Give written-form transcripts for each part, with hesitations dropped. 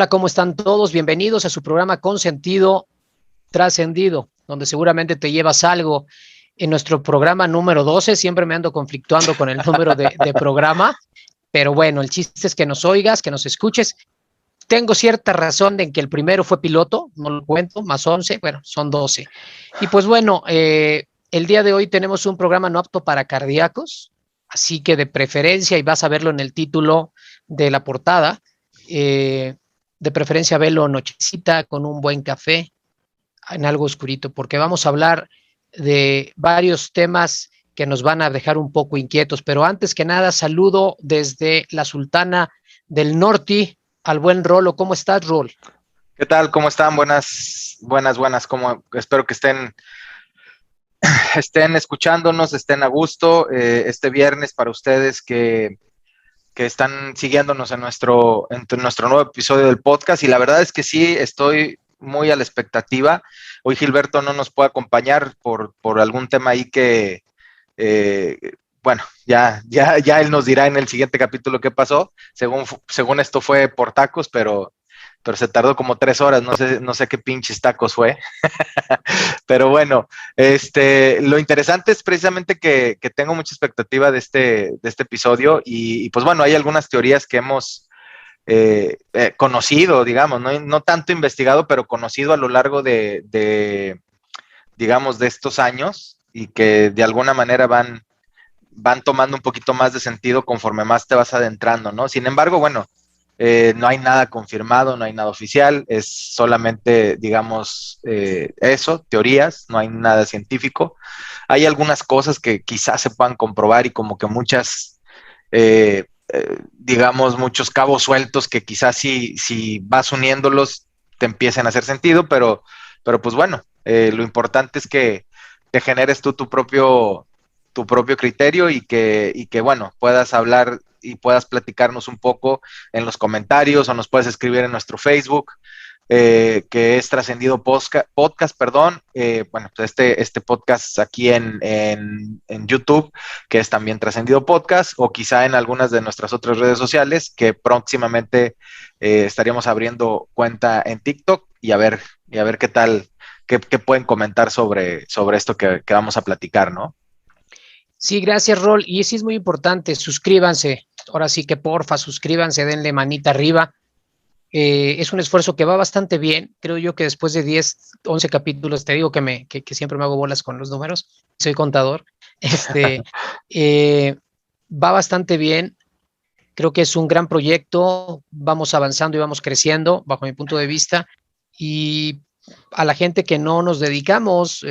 Hola, ¿cómo están todos? Bienvenidos a su programa Con Sentido Trascendido, donde seguramente te llevas algo. En nuestro programa número 12, siempre me ando conflictuando con el número de programa, pero bueno, el chiste es que nos oigas, que nos escuches. Tengo cierta razón en que el primero fue piloto, no lo cuento, más 11, bueno, son 12. Y pues bueno, el día de hoy tenemos un programa no apto para cardíacos, así que de preferencia, y vas a verlo en el título de la portada, eh, de preferencia velo nochecita con un buen café, en algo oscurito, porque vamos a hablar de varios temas que nos van a dejar un poco inquietos. Pero antes que nada, saludo desde la Sultana del Norte al buen Rolo. ¿Cómo estás, Rol? ¿Qué tal? ¿Cómo están? Buenas. Espero que estén escuchándonos, estén a gusto este viernes para ustedes que están siguiéndonos en nuestro nuevo episodio del podcast. Y la verdad es que sí, estoy muy a la expectativa. Hoy Gilberto no nos puede acompañar por algún tema ahí que, eh, bueno, ya él nos dirá en el siguiente capítulo qué pasó. Según esto fue por tacos, pero se tardó como 3 horas, no sé qué pinches tacos fue. Pero bueno, lo interesante es precisamente que tengo mucha expectativa de este episodio y pues bueno, hay algunas teorías que hemos conocido, digamos, no tanto investigado, pero conocido a lo largo digamos, de estos años y que de alguna manera van tomando un poquito más de sentido conforme más te vas adentrando, ¿no? Sin embargo, bueno, no hay nada confirmado, no hay nada oficial, es solamente, digamos, eso, teorías, no hay nada científico. Hay algunas cosas que quizás se puedan comprobar y como que digamos, muchos cabos sueltos que quizás si vas uniéndolos te empiecen a hacer sentido, pero pues bueno, lo importante es que te generes tú tu propio criterio y que, bueno, puedas hablar y puedas platicarnos un poco en los comentarios o nos puedes escribir en nuestro Facebook, que es Trascendido Podcast, perdón. Bueno, pues este podcast aquí en YouTube, que es también Trascendido Podcast, o quizá en algunas de nuestras otras redes sociales, que próximamente estaríamos abriendo cuenta en TikTok y a ver qué tal, qué pueden comentar sobre esto que vamos a platicar, ¿no? Sí, gracias, Rol. Y sí es muy importante, suscríbanse. Ahora sí que porfa, suscríbanse, denle manita arriba. Es un esfuerzo que va bastante bien. Creo yo que después de 10, 11 capítulos, te digo que siempre me hago bolas con los números, soy contador, este, eh, va bastante bien. Creo que es un gran proyecto, vamos avanzando y vamos creciendo, bajo mi punto de vista, y a la gente que no nos dedicamos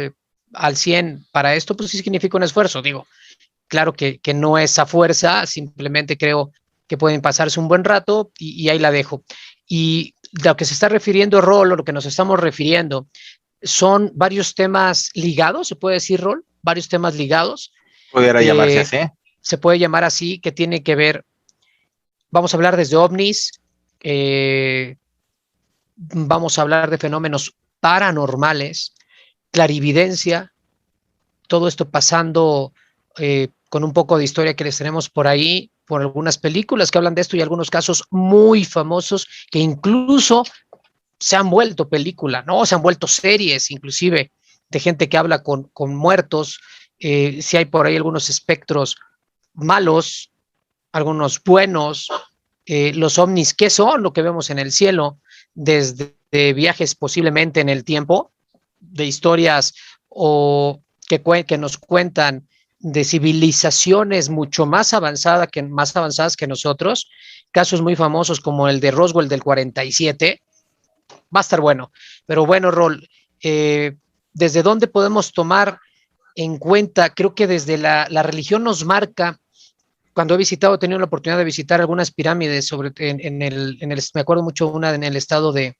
al 100 para esto, pues sí significa un esfuerzo, digo. Claro que no es a fuerza, simplemente creo que pueden pasarse un buen rato y ahí la dejo. Y lo que se está refiriendo Rol, o lo que nos estamos refiriendo, son varios temas ligados, se puede decir, Rol, varios temas ligados. Pudiera llamarse Eh, así. Se puede llamar así, que tiene que ver, vamos a hablar desde ovnis, eh, vamos a hablar de fenómenos paranormales, clarividencia, todo esto pasando con un poco de historia que les tenemos por ahí, por algunas películas que hablan de esto y algunos casos muy famosos que incluso se han vuelto película, ¿no? Se han vuelto series, inclusive, de gente que habla con muertos. Si hay por ahí algunos espectros malos, algunos buenos, los ovnis, ¿qué son lo que vemos en el cielo? Desde viajes posiblemente en el tiempo, de historias o que nos cuentan de civilizaciones mucho más avanzadas que nosotros, casos muy famosos como el de Roswell del 47, va a estar bueno. Pero bueno, Rol, ¿desde dónde podemos tomar en cuenta? Creo que desde la religión nos marca. Cuando he tenido la oportunidad de visitar algunas pirámides me acuerdo mucho una en el estado de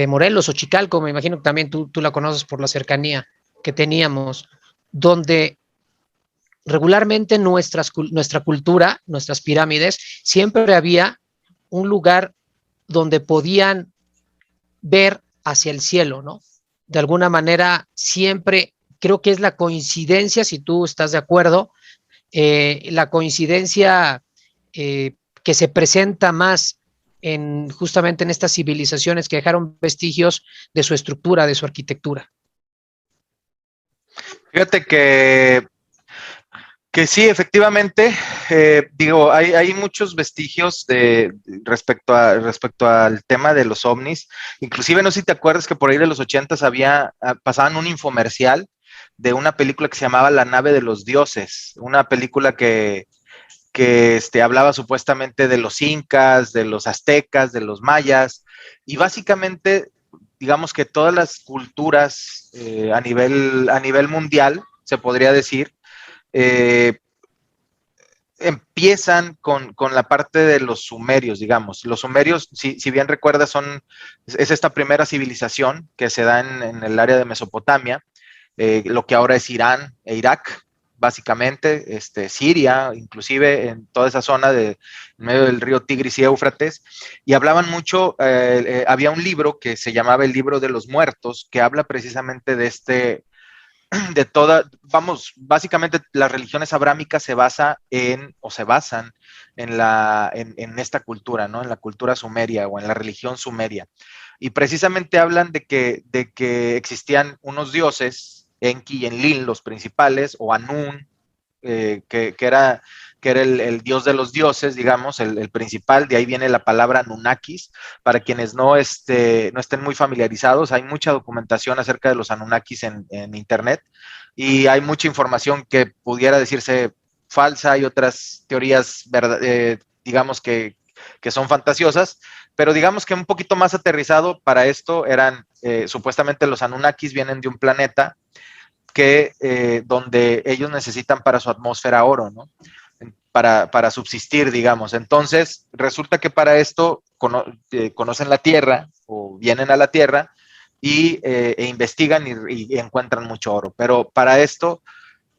Morelos o Chicalco, me imagino que también tú la conoces por la cercanía que teníamos, donde regularmente nuestra cultura, nuestras pirámides, siempre había un lugar donde podían ver hacia el cielo, ¿no? De alguna manera, siempre creo que es la coincidencia, si tú estás de acuerdo, la coincidencia que se presenta más justamente en estas civilizaciones que dejaron vestigios de su estructura, de su arquitectura. Fíjate que sí, efectivamente, digo, hay muchos vestigios respecto al tema de los ovnis. Inclusive, no sé si te acuerdas que por ahí de los 80s pasaban un infomercial de una película que se llamaba La nave de los dioses, una película que hablaba supuestamente de los incas, de los aztecas, de los mayas, y básicamente, digamos que todas las culturas a nivel mundial, se podría decir, eh, empiezan con la parte de los sumerios, digamos. Los sumerios, si bien recuerdas, es esta primera civilización que se da en el área de Mesopotamia, lo que ahora es Irán e Irak, básicamente, Siria, inclusive en toda esa zona en medio del río Tigris y Éufrates, y hablaban mucho, había un libro que se llamaba el libro de los muertos, que habla precisamente de vamos, básicamente las religiones abrámicas se basan en esta cultura, ¿no? En la cultura sumeria o en la religión sumeria. Y precisamente hablan de que existían unos dioses, Enki y Enlil, los principales, o Anún, que era el dios de los dioses, digamos, el principal, de ahí viene la palabra Anunnakis. Para quienes no estén muy familiarizados, hay mucha documentación acerca de los Anunnakis en internet y hay mucha información que pudiera decirse falsa y otras teorías, digamos que son fantasiosas, pero digamos que un poquito más aterrizado para esto eran, supuestamente los Anunnakis vienen de un planeta donde ellos necesitan para su atmósfera oro, ¿no? Para subsistir, digamos. Entonces, resulta que para esto conocen la Tierra o vienen a la Tierra e investigan y encuentran mucho oro. Pero para esto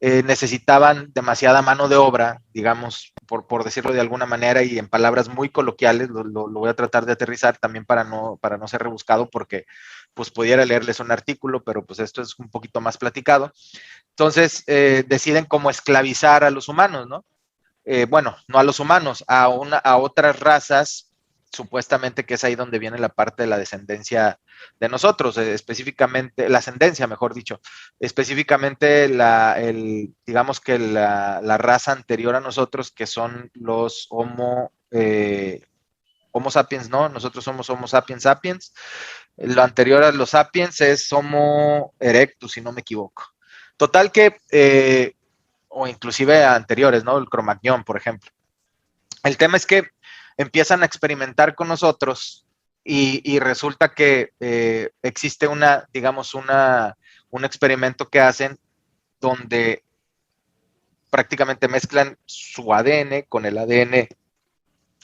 necesitaban demasiada mano de obra, digamos, por decirlo de alguna manera y en palabras muy coloquiales, lo voy a tratar de aterrizar también para no ser rebuscado, porque pues pudiera leerles un artículo, pero pues esto es un poquito más platicado. Entonces deciden cómo esclavizar a los humanos, ¿no? Bueno, no a los humanos, a otras razas, supuestamente que es ahí donde viene la parte de la descendencia de nosotros, específicamente, la ascendencia, mejor dicho, específicamente digamos que la raza anterior a nosotros, que son los Homo sapiens, ¿no? Nosotros somos Homo sapiens sapiens. Lo anterior a los sapiens es Homo erectus, si no me equivoco. Total que, o inclusive anteriores, ¿no? El Cromagnon, por ejemplo. El tema es que empiezan a experimentar con nosotros y resulta que existe digamos, un experimento que hacen donde prácticamente mezclan su ADN con el ADN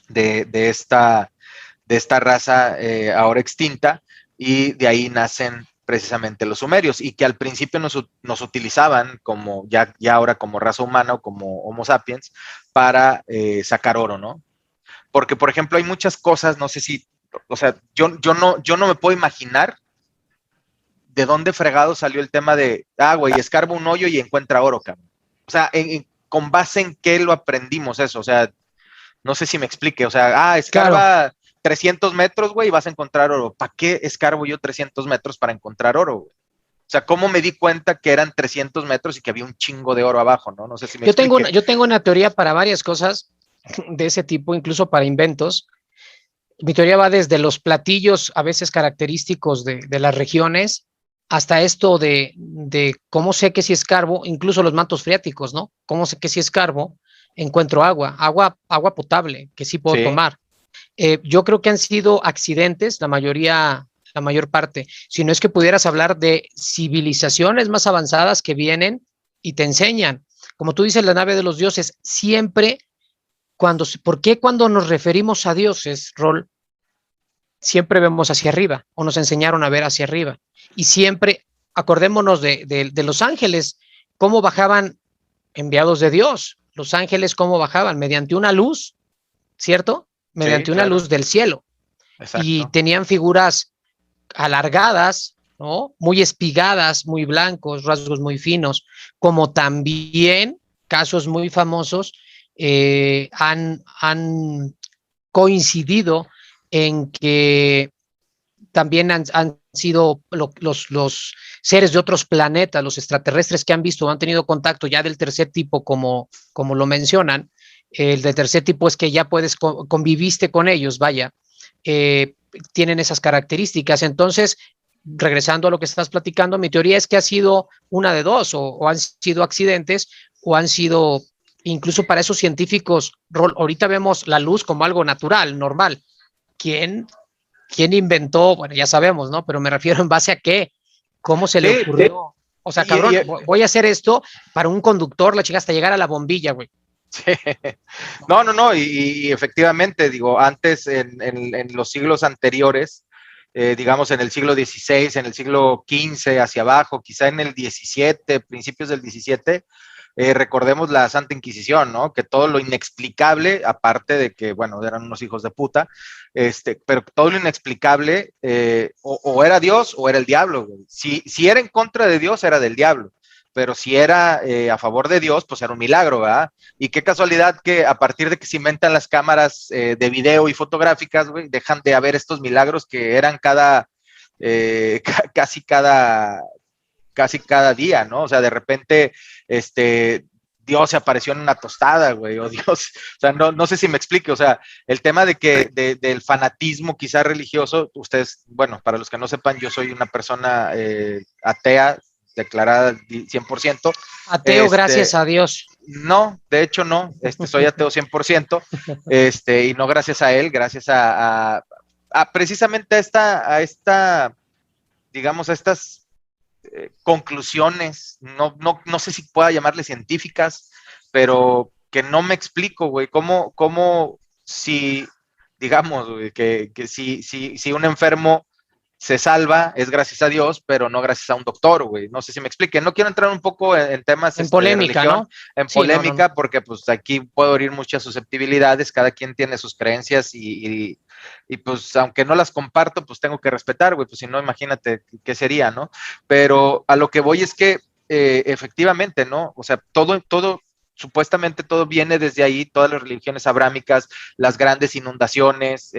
de esta raza ahora extinta, y de ahí nacen precisamente los sumerios, y que al principio nos utilizaban como ya ahora como raza humana o como Homo sapiens para sacar oro, ¿no? Porque, por ejemplo, hay muchas cosas, no sé si, o sea, yo no me puedo imaginar de dónde fregado salió el tema de, güey, escarba un hoyo y encuentra oro, cabrón. O sea, con base en qué lo aprendimos eso, o sea, no sé si me explique, o sea, escarba 300 metros, güey, y vas a encontrar oro. ¿Para qué escarbo yo 300 metros para encontrar oro, güey? O sea, ¿cómo me di cuenta que eran 300 metros y que había un chingo de oro abajo, no? No sé si me explique. Yo tengo una teoría para varias cosas de ese tipo, incluso para inventos. Mi teoría va desde los platillos a veces característicos de las regiones hasta esto de cómo sé que si escarbo, incluso los mantos freáticos, ¿no? Cómo sé que si escarbo encuentro agua potable que sí puedo tomar. Yo creo que han sido accidentes, la mayor parte. Si no es que pudieras hablar de civilizaciones más avanzadas que vienen y te enseñan. Como tú dices, la nave de los dioses, siempre ¿por qué cuando nos referimos a dioses, Rol, siempre vemos hacia arriba o nos enseñaron a ver hacia arriba? Y siempre, acordémonos de los ángeles, cómo bajaban enviados de Dios. Los ángeles, cómo bajaban mediante una luz, ¿cierto? Mediante una luz del cielo. Exacto. Y tenían figuras alargadas, ¿no? Muy espigadas, muy blancos, rasgos muy finos, como también casos muy famosos han coincidido en que también han sido los seres de otros planetas, los extraterrestres que han visto o han tenido contacto ya del tercer tipo, como lo mencionan. El de tercer tipo es que ya conviviste con ellos, vaya, tienen esas características. Entonces, regresando a lo que estás platicando, mi teoría es que ha sido una de dos, o han sido accidentes, o han sido, incluso para esos científicos, ahorita vemos la luz como algo natural, normal. ¿Quién inventó? Bueno, ya sabemos, ¿no? Pero me refiero en base a qué, cómo se le ocurrió. O sea, cabrón, voy a hacer esto para un conductor, la chica, hasta llegar a la bombilla, güey. Sí. No, y efectivamente, digo, antes en los siglos anteriores, digamos en el siglo XVI, en el siglo XV hacia abajo, quizá en el XVII, principios del XVII, recordemos la Santa Inquisición, ¿no? Que todo lo inexplicable, aparte de que, bueno, eran unos hijos de puta, pero todo lo inexplicable, o era Dios o era el diablo, güey. Si era en contra de Dios, era del diablo. Pero si era a favor de Dios, pues era un milagro, ¿verdad? Y qué casualidad que a partir de que se inventan las cámaras de video y fotográficas, güey, dejan de haber estos milagros que eran casi cada día, ¿no? O sea, de repente, Dios se apareció en una tostada, güey, o Dios, o sea, no sé si me explique, o sea, el tema de que del fanatismo quizá religioso, ustedes, bueno, para los que no sepan, yo soy una persona atea, declarada 100%. Ateo, gracias a Dios. No, de hecho no, soy ateo 100%, y no gracias a él, gracias a precisamente a esta, digamos, a estas conclusiones, no sé si pueda llamarle científicas, pero que no me explico, güey, cómo si, digamos, güey, que si un enfermo se salva, es gracias a Dios, pero no gracias a un doctor, güey. No sé si me explique. No quiero entrar un poco en temas en polémica, de religión, ¿no? en polémica, porque pues aquí puedo herir muchas susceptibilidades, cada quien tiene sus creencias y pues aunque no las comparto, pues tengo que respetar, güey, pues si no, imagínate qué sería, ¿no? Pero a lo que voy es que efectivamente, ¿no? O sea, todo supuestamente todo viene desde ahí, todas las religiones abrámicas, las grandes inundaciones,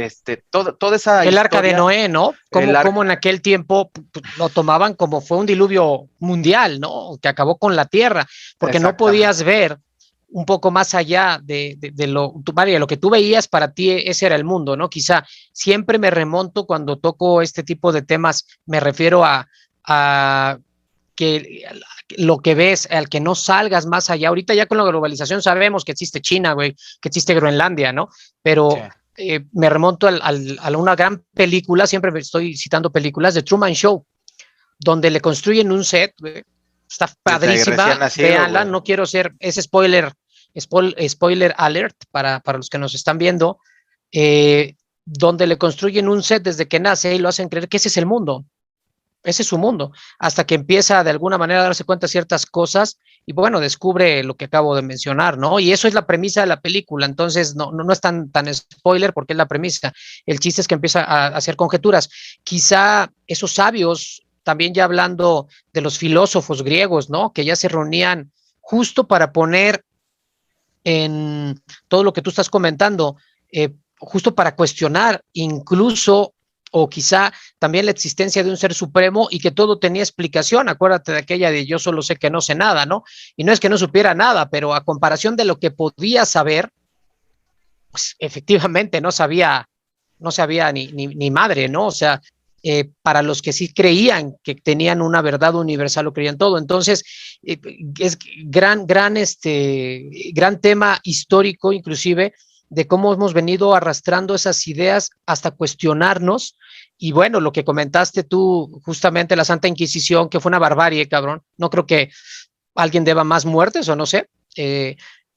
toda esa el historia, arca de Noé, ¿no? Como en aquel tiempo lo tomaban como fue un diluvio mundial, ¿no? Que acabó con la tierra, porque no podías ver un poco más allá de lo que tú veías. Para ti ese era el mundo, ¿no? Quizá siempre me remonto cuando toco este tipo de temas, me refiero a que lo que ves, al que no salgas más allá. Ahorita ya con la globalización sabemos que existe China, güey, que existe Groenlandia, ¿no? Pero me remonto a una gran película, siempre me estoy citando películas, de Truman Show, donde le construyen un set, güey, está padrísima, véanla, no quiero ser, es spoiler alert para los que nos están viendo, donde le construyen un set desde que nace y lo hacen creer que ese es el mundo. Ese es su mundo, hasta que empieza de alguna manera a darse cuenta de ciertas cosas y bueno, descubre lo que acabo de mencionar, ¿no? Y eso es la premisa de la película, entonces no es tan spoiler porque es la premisa. El chiste es que empieza a hacer conjeturas. Quizá esos sabios, también ya hablando de los filósofos griegos, ¿no? Que ya se reunían justo para poner en todo lo que tú estás comentando, justo para cuestionar incluso o quizá también la existencia de un ser supremo y que todo tenía explicación. Acuérdate de aquella de yo solo sé que no sé nada, ¿no? Y no es que no supiera nada, pero a comparación de lo que podía saber, pues efectivamente no sabía ni madre, ¿no? O sea, para los que sí creían que tenían una verdad universal, lo creían todo. Entonces, es gran tema histórico, inclusive, de cómo hemos venido arrastrando esas ideas hasta cuestionarnos. Y bueno, lo que comentaste tú, justamente la Santa Inquisición, que fue una barbarie, cabrón. No creo que alguien deba más muertes o no sé,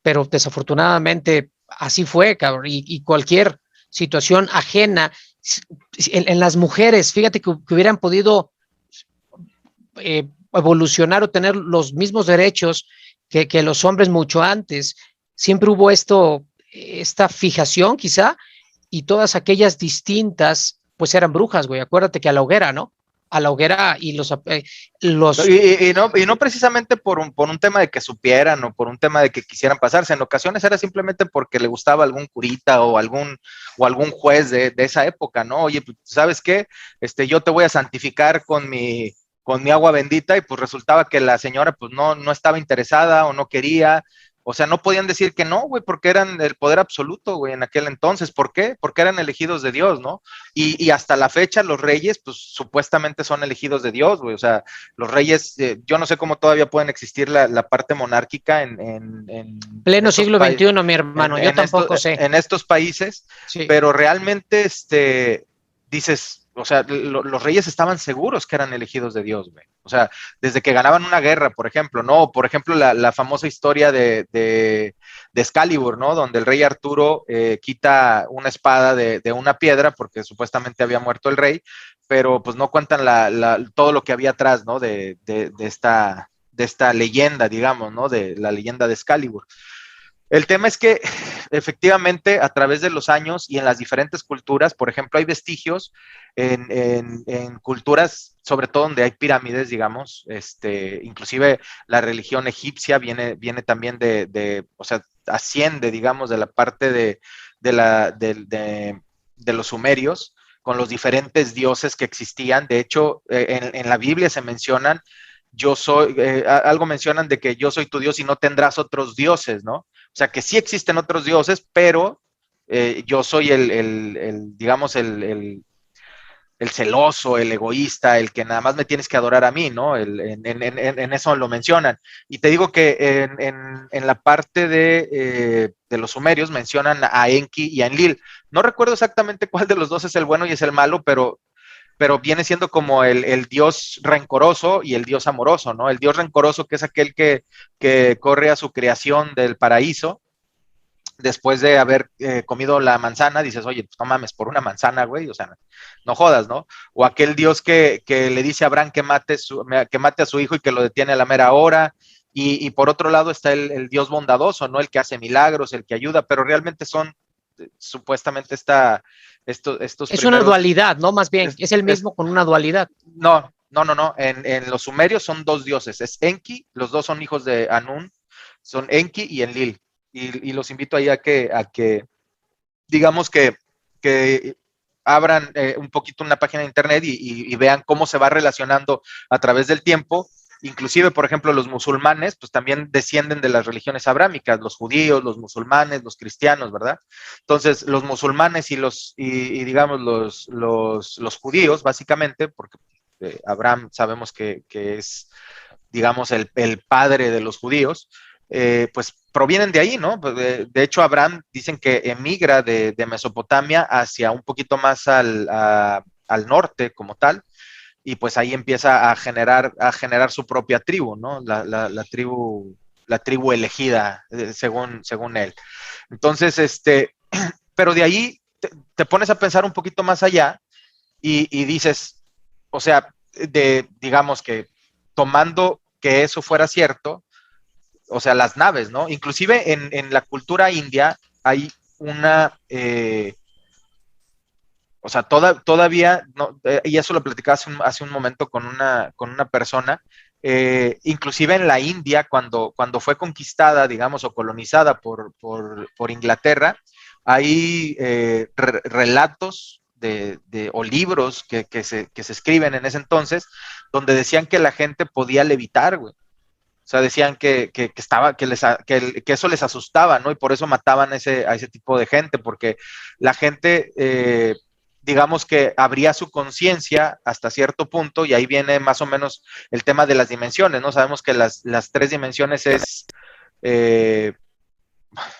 pero desafortunadamente así fue, cabrón. Y cualquier situación ajena en las mujeres, fíjate que hubieran podido evolucionar o tener los mismos derechos que los hombres mucho antes. Siempre hubo esta fijación quizá, y todas aquellas distintas, pues eran brujas, güey. Acuérdate que a la hoguera, ¿no? a la hoguera y y no precisamente por un tema de que supieran o por un tema de que quisieran pasarse. En ocasiones era simplemente porque le gustaba algún curita o algún juez de esa época, ¿no? Oye, pues, ¿sabes qué? Yo te voy a santificar con mi agua bendita, y pues resultaba que la señora pues no estaba interesada o no quería. O sea, no podían decir que no, güey, porque eran el poder absoluto, güey, en aquel entonces. ¿Por qué? Porque eran elegidos de Dios, ¿no? Y hasta la fecha los reyes, pues supuestamente son elegidos de Dios, güey. O sea, los reyes, yo no sé cómo todavía pueden existir la parte monárquica en pleno estos siglo países, XXI, mi hermano, yo tampoco sé. en estos países, Sí. pero realmente, dices, o sea, los reyes estaban seguros que eran elegidos de Dios, güey. O sea, desde que ganaban una guerra, por ejemplo, ¿no? Por ejemplo, la famosa historia de Excalibur, ¿no? Donde el rey Arturo quita una espada de una piedra porque supuestamente había muerto el rey, pero pues no cuentan todo lo que había atrás, ¿no? De esta leyenda, digamos, ¿no? De la leyenda de Excalibur. El tema es que efectivamente a través de los años y en las diferentes culturas, por ejemplo, hay vestigios en culturas, sobre todo donde hay pirámides, digamos, inclusive la religión egipcia viene también o sea, asciende, digamos, de la parte de los sumerios, con los diferentes dioses que existían. De hecho, en la Biblia se mencionan, algo mencionan de que yo soy tu Dios y no tendrás otros dioses, ¿no? O sea, que sí existen otros dioses, pero yo soy digamos, el celoso, el egoísta, el que nada más me tienes que adorar a mí, ¿no? En eso lo mencionan. Y te digo que en la parte de los sumerios mencionan a Enki y a Enlil. No recuerdo exactamente cuál de los dos es el bueno y es el malo, pero viene siendo como el dios rencoroso y el dios amoroso, ¿no? El dios rencoroso, que es aquel que corre a su creación del paraíso después de haber comido la manzana. Dices, oye, pues no mames, por una manzana, güey, o sea, no jodas, ¿no? O aquel Dios que le dice a Abraham que mate a su hijo y que lo detiene a la mera hora. Y por otro lado está el Dios bondadoso, ¿no? El que hace milagros, el que ayuda, pero realmente son supuestamente estos Es una primeros. dualidad, ¿no? Más bien, es el mismo con una dualidad. No, no, no, no. En los sumerios son dos dioses. Es Enki, los dos son hijos de Anún, son Enki y Enlil. Y los invito ahí a que digamos que abran un poquito una página de internet y vean cómo se va relacionando a través del tiempo. Inclusive, por ejemplo, los musulmanes, pues también descienden de las religiones abrámicas, los judíos, los musulmanes, los cristianos, ¿verdad? Entonces, los musulmanes y digamos los judíos, básicamente, porque Abraham sabemos que es, digamos, el padre de los judíos, pues provienen de ahí, ¿no? Pues, de hecho, Abraham dicen que emigra de Mesopotamia hacia un poquito más al norte como tal, y pues ahí empieza a generar su propia tribu, ¿no? La tribu elegida, según él. Entonces, pero de ahí te pones a pensar un poquito más allá y dices, o sea, digamos que tomando que eso fuera cierto, o sea, las naves, ¿no? Inclusive en la cultura india hay o sea, todavía, no, y eso lo platicaba hace un momento con una persona. Inclusive en la India, cuando fue conquistada, digamos, o colonizada por Inglaterra, hay relatos o libros que se escriben en ese entonces, donde decían que la gente podía levitar, güey. O sea, decían que eso les asustaba, ¿no? Y por eso mataban a ese tipo de gente, porque la gente, digamos que abría su conciencia hasta cierto punto, y ahí viene más o menos el tema de las dimensiones, ¿no? Sabemos que las tres dimensiones eh,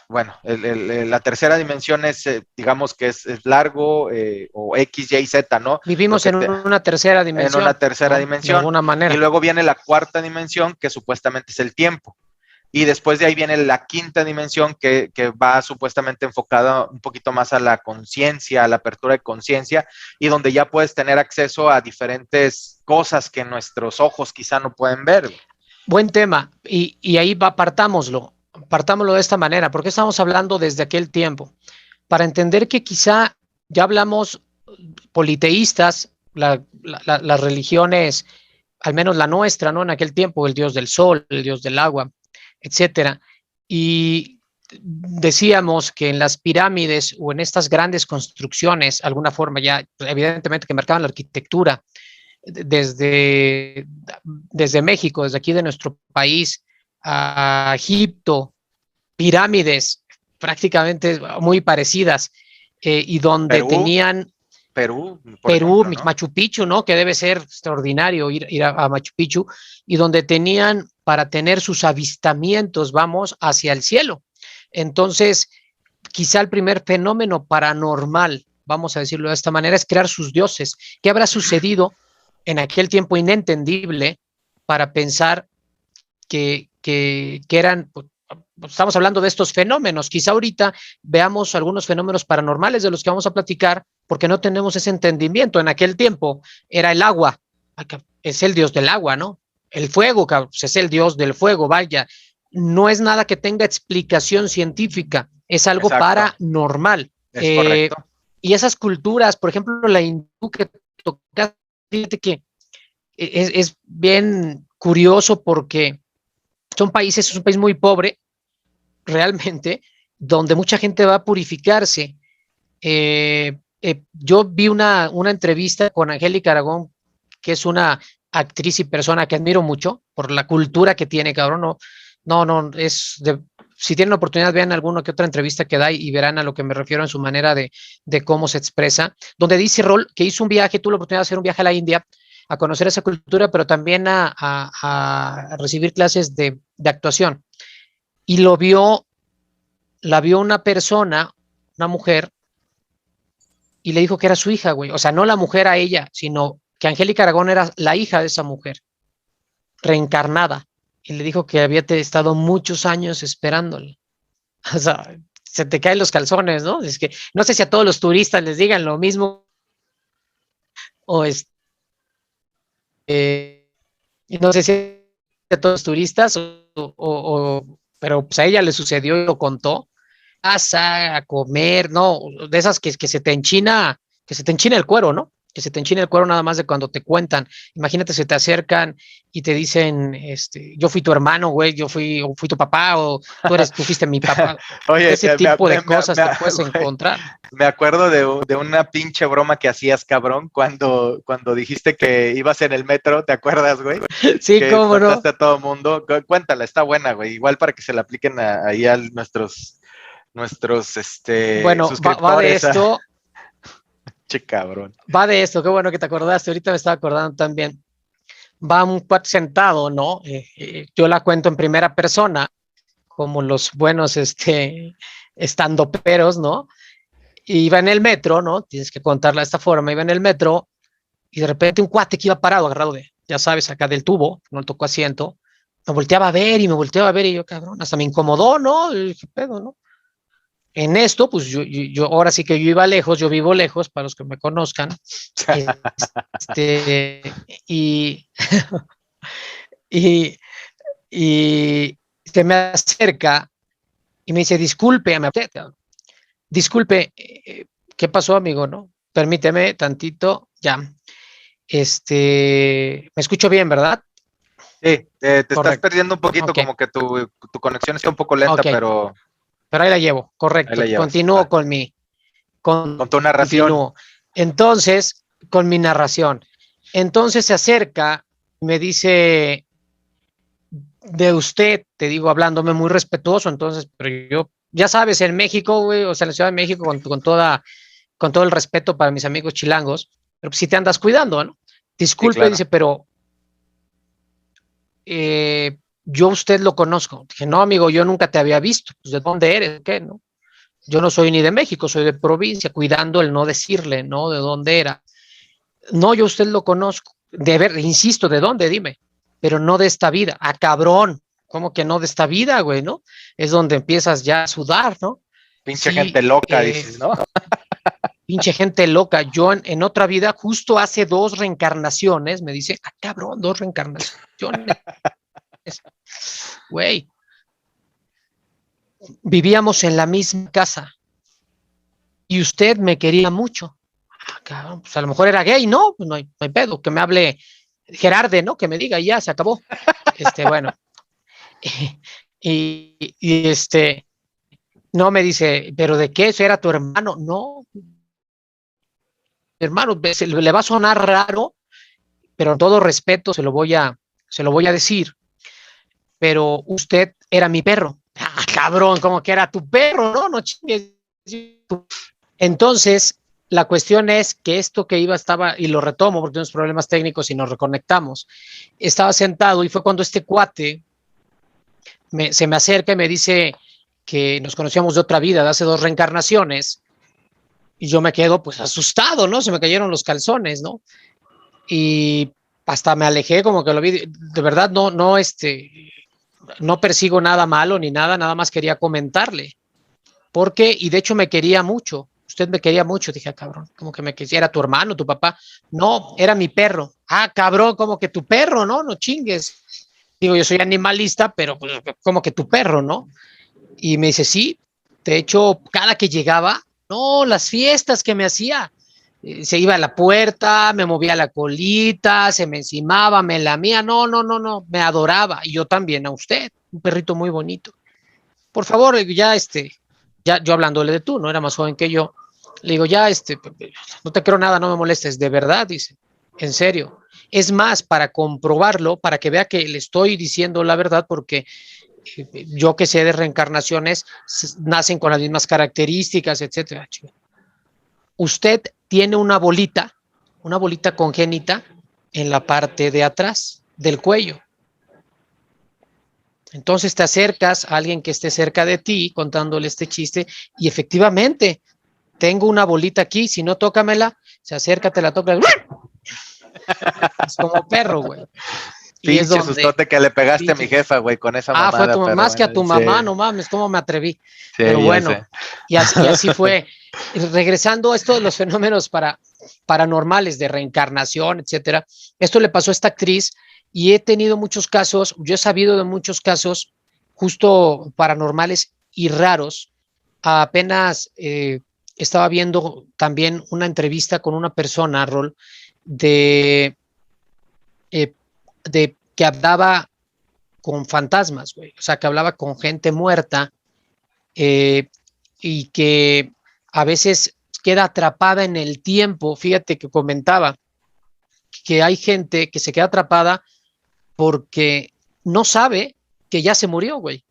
bueno, la tercera dimensión es, digamos que es largo, o X, Y, Z, ¿no? Vivimos Porque en una tercera en una dimensión, tercera ¿no? De dimensión, alguna y manera. luego viene la cuarta dimensión, que supuestamente es el tiempo. Y después de ahí viene la quinta dimensión que va supuestamente enfocada un poquito más a la conciencia, a la apertura de conciencia, y donde ya puedes tener acceso a diferentes cosas que nuestros ojos quizá no pueden ver. Buen tema. Y ahí partámoslo de esta manera, porque estamos hablando desde aquel tiempo. Para entender que quizá ya hablamos politeístas, las religiones, al menos la nuestra, ¿no? En aquel tiempo, el dios del sol, el dios del agua, etcétera. Y decíamos que en las pirámides o en estas grandes construcciones, alguna forma ya, evidentemente que marcaban la arquitectura, desde, desde México, desde aquí de nuestro país, a Egipto, pirámides prácticamente muy parecidas, y donde Perú, tenían Perú, por Perú, ejemplo, ¿no? Machu Picchu, ¿no? Que debe ser extraordinario ir a Machu Picchu, y donde tenían para tener sus avistamientos, vamos, hacia el cielo. Entonces, quizá el primer fenómeno paranormal, vamos a decirlo de esta manera, es crear sus dioses. ¿Qué habrá sucedido en aquel tiempo inentendible para pensar que eran, pues, estamos hablando de estos fenómenos? Quizá ahorita veamos algunos fenómenos paranormales de los que vamos a platicar porque no tenemos ese entendimiento. En aquel tiempo era el agua, es el dios del agua, ¿no? El fuego, es el dios del fuego, vaya. No es nada que tenga explicación científica, es algo Exacto, paranormal. es correcto. Y esas culturas, por ejemplo, la hindú que toca, fíjate que es bien curioso porque son países, es un país muy pobre, realmente, donde mucha gente va a purificarse. Yo vi una entrevista con Angélica Aragón, que es una actriz y persona que admiro mucho por la cultura que tiene, cabrón. No, no, no, si tienen la oportunidad, vean alguna que otra entrevista que da y verán a lo que me refiero en su manera de cómo se expresa, donde dice Rol que hizo un viaje, tuvo la oportunidad de hacer un viaje a la India, a conocer esa cultura, pero también a recibir clases de actuación. Y la vio una persona, una mujer, y le dijo que era su hija, güey. O sea, no la mujer a ella, sino que Angélica Aragón era la hija de esa mujer, reencarnada. Y le dijo que había estado muchos años esperándole. O sea, se te caen los calzones, ¿no? Es que no sé si a todos los turistas les digan lo mismo o no sé si a todos los turistas pero pues a ella le sucedió y lo contó. Casa, a comer, no, de esas que se te enchina, que se te enchina el cuero, ¿no? Que se te enchina el cuero nada más de cuando te cuentan. Imagínate, se te acercan y te dicen, yo fui tu hermano, güey, o fui tu papá, o tú fuiste mi papá. Oye, Ese tipo de cosas te puedes güey, encontrar. me acuerdo de una pinche broma que hacías, cabrón, cuando dijiste que ibas en el metro, ¿te acuerdas, güey? Sí, Que cómo no. espantaste a todo mundo. Cuéntala, está buena, güey. Igual para que se la apliquen ahí a nuestros Bueno, va de suscriptores. esto, Che, cabrón. qué bueno que te acordaste, ahorita me estaba acordando también. Va un cuate sentado, ¿no? Yo la cuento en primera persona, como los buenos estandoperos, ¿no? Y iba en el metro, ¿no? Tienes que contarla de esta forma, iba en el metro y de repente un cuate que iba parado, agarrado ya sabes, acá del tubo, no le tocó asiento, me volteaba a ver y yo, cabrón, hasta me incomodó, ¿no? Y dije, pedo, ¿no? En esto, pues ahora sí que yo iba lejos, yo vivo lejos, para los que me conozcan, este, y, y, y se me acerca y me dice, disculpe, disculpe, ¿qué pasó, amigo? ¿No? Permíteme tantito, ya. Me escucho bien, ¿verdad? Sí, te estás Correcto. perdiendo un poquito, Ok, como que tu conexión está un poco lenta, ok, pero pero ahí la llevo, ahí la correcto. llevas. Continúo Va. con Con tu narración. continúo. Entonces, con mi narración. Entonces se acerca, me dice, de usted, te digo, hablándome muy respetuoso, entonces, pero yo, ya sabes, en México, güey, o sea, en la Ciudad de México, con todo el respeto para mis amigos chilangos, pero pues si te andas cuidando, ¿no? Sí, Disculpe, claro. dice, pero yo a usted lo conozco. Dije, no, amigo, yo nunca te había visto. Pues, ¿de dónde eres? ¿Qué? ¿No? Yo no soy ni de México, soy de provincia, cuidando el no decirle, ¿no? De dónde era. No, yo a usted lo conozco. De ver, insisto, ¿de dónde? Dime. Pero no de esta vida. Ah, cabrón. ¿Cómo que no de esta vida, güey, no? Es donde empiezas ya a sudar, ¿no? Pinche gente Sí, loca, dices, ¿no? pinche gente loca. Yo en otra vida, justo hace 2 reencarnaciones, me dice, ah, cabrón, 2 reencarnaciones. Güey, vivíamos en la misma casa y usted me quería mucho. Cabrón, pues a lo mejor era gay, ¿no? Pues no hay pedo, que me hable Gerarde, ¿no? Que me diga, y ya, se acabó. Bueno, no me dice, ¿pero de qué? ¿Eso era tu hermano? No, hermano, le va a sonar raro, pero con todo respeto se lo voy a decir, pero usted era mi perro. Ah, cabrón, como que era tu perro, ¿no? No chingues. Entonces, la cuestión es que esto que estaba, y lo retomo porque tenemos problemas técnicos y nos reconectamos, estaba sentado y fue cuando este cuate se me acerca y me dice que nos conocíamos de otra vida, de hace 2 reencarnaciones, y yo me quedo pues asustado, ¿no? Se me cayeron los calzones, ¿no? Y hasta me alejé, como que lo vi, de verdad no persigo nada malo ni nada, nada más quería comentarle, porque, y de hecho me quería mucho, usted me quería mucho, dije, cabrón, como que me quisiera tu hermano, tu papá, no, era mi perro, cabrón, como que tu perro, ¿no? No chingues, digo, yo soy animalista, pero pues, como que tu perro, ¿no? Y me dice, sí, de hecho, cada que llegaba, no, las fiestas que me hacía, se iba a la puerta, me movía la colita, se me encimaba, me lamía, no, no, no, no, me adoraba, y yo también a usted, un perrito muy bonito. Por favor, ya yo hablándole de tú, no era más joven que yo, le digo, ya, no te creo nada, no me molestes, de verdad, dice, en serio. Es más, para comprobarlo, para que vea que le estoy diciendo la verdad, porque yo que sé de reencarnaciones, nacen con las mismas características, etcétera. Usted tiene una bolita congénita en la parte de atrás del cuello. Entonces te acercas a alguien que esté cerca de ti contándole este chiste y efectivamente tengo una bolita aquí, si no tócamela, se acerca, te la toca, es como perro, güey. Y es Pinche donde sustote que le pegaste a mi jefa, güey, con esa mamada. fue más que a tu mamá, no mames, cómo me atreví. Sí, Pero bueno, sé. y así fue. Regresando a esto de los fenómenos paranormales de reencarnación, etcétera, esto le pasó a esta actriz y he tenido muchos casos, yo he sabido de muchos casos justo paranormales y raros. Apenas estaba viendo también una entrevista con una persona, Rol, de, eh, de que hablaba con fantasmas, güey. O sea, que hablaba con gente muerta eh, y que a veces queda atrapada en el tiempo. Fíjate que comentaba que hay gente que se queda atrapada porque no sabe que ya se murió, güey.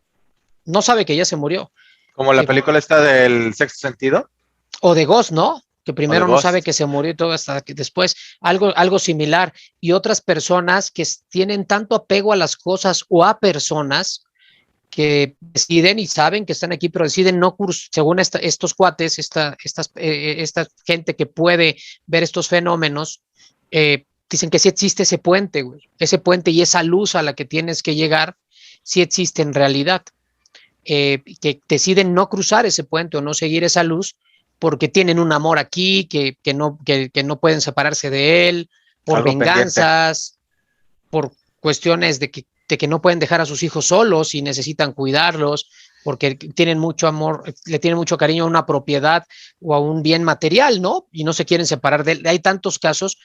No sabe que ya se murió. Como la película esta del Sexto Sentido. O de Ghost, ¿no? Que O de primero no sabe Ghost. que se murió y todo hasta que después algo similar. Y otras personas que tienen tanto apego a las cosas o a personas que deciden y saben que están aquí, pero deciden no cursar, según estos cuates, esta gente que puede ver estos fenómenos, dicen que sí existe ese puente, güey, ese puente y esa luz a la que tienes que llegar, sí existe en realidad, que deciden no cruzar ese puente o no seguir esa luz porque tienen un amor aquí, que no pueden separarse de él, por Algo pendiente. venganzas, por cuestiones de que no pueden dejar a sus hijos solos y necesitan cuidarlos, porque tienen mucho amor, le tienen mucho cariño a una propiedad o a un bien material, ¿no? Y no se quieren separar de él. Hay tantos casos.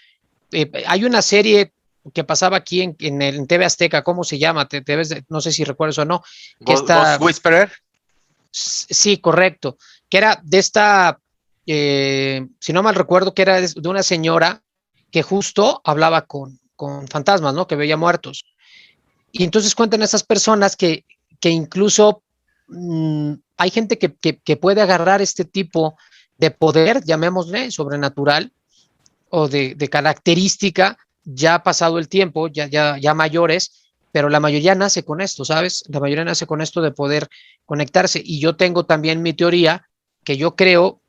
Hay una serie que pasaba aquí en TV Azteca, ¿cómo se llama? No sé si recuerdas o no, que Ghost Whisperer. sí, correcto, que era de esta, si no mal recuerdo, que era de una señora que justo hablaba con fantasmas, ¿no? Que veía muertos. Y entonces cuentan a esas personas que incluso hay gente que puede agarrar este tipo de poder, llamémosle, sobrenatural, o de característica, ya ha pasado el tiempo, ya mayores, pero la mayoría nace con esto, ¿sabes? La mayoría nace con esto de poder conectarse. Y yo tengo también mi teoría, que yo creo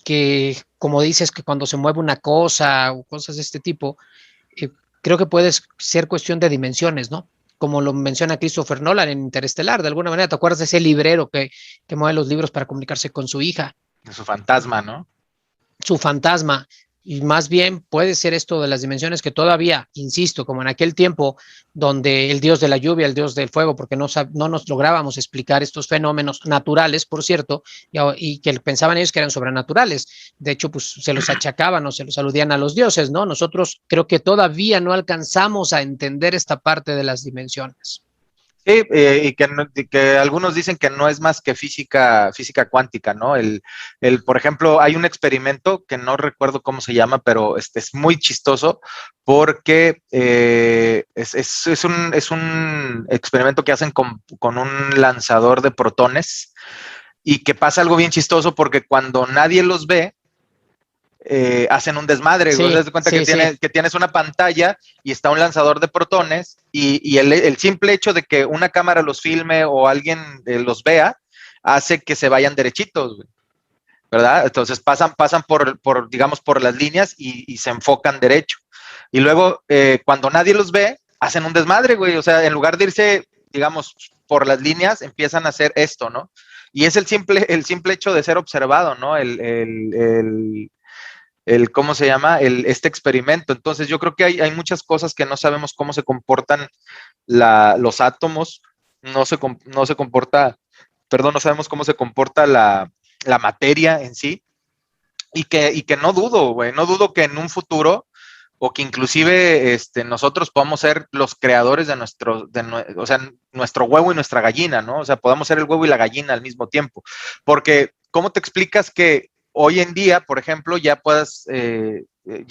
que, como dices, que cuando se mueve una cosa o cosas de este tipo, eh, creo que puede ser cuestión de dimensiones, ¿no? Como lo menciona Christopher Nolan en Interestelar, de alguna manera, ¿te acuerdas de ese librero que mueve los libros para comunicarse con su hija? De su fantasma, ¿no? Su fantasma. Y más bien puede ser esto de las dimensiones que todavía, insisto, como en aquel tiempo donde el dios de la lluvia, el dios del fuego, porque no nos lográbamos explicar estos fenómenos naturales, por cierto, y que pensaban ellos que eran sobrenaturales. De hecho, pues se los achacaban o se los aludían a los dioses, ¿no? Nosotros creo que todavía no alcanzamos a entender esta parte de las dimensiones. Sí, y que algunos dicen que no es más que física cuántica, ¿no? Por ejemplo, hay un experimento que no recuerdo cómo se llama, pero es muy chistoso porque es un experimento que hacen con un lanzador de protones y que pasa algo bien chistoso porque cuando nadie los ve, hacen un desmadre. Te Sí, das cuenta sí, sí. que tienes una pantalla y está un lanzador de protones y el simple hecho de que una cámara los filme o alguien los vea hace que se vayan derechitos, ¿verdad? Entonces pasan digamos, por las líneas y se enfocan derecho. Y luego, cuando nadie los ve, hacen un desmadre, güey. O sea, en lugar de irse, digamos, por las líneas, empiezan a hacer esto, ¿no? Y es el simple hecho de ser observado, ¿no? ¿Cómo se llama? Este experimento. Entonces, yo creo que hay muchas cosas que no sabemos cómo se comportan los átomos, no se comporta, perdón, no sabemos cómo se comporta la materia en sí, y que no dudo, güey, no dudo que en un futuro, o que inclusive nosotros podamos ser los creadores o sea, nuestro huevo y nuestra gallina, ¿no? O sea, podamos ser el huevo y la gallina al mismo tiempo. Porque, ¿cómo te explicas que hoy en día, por ejemplo, ya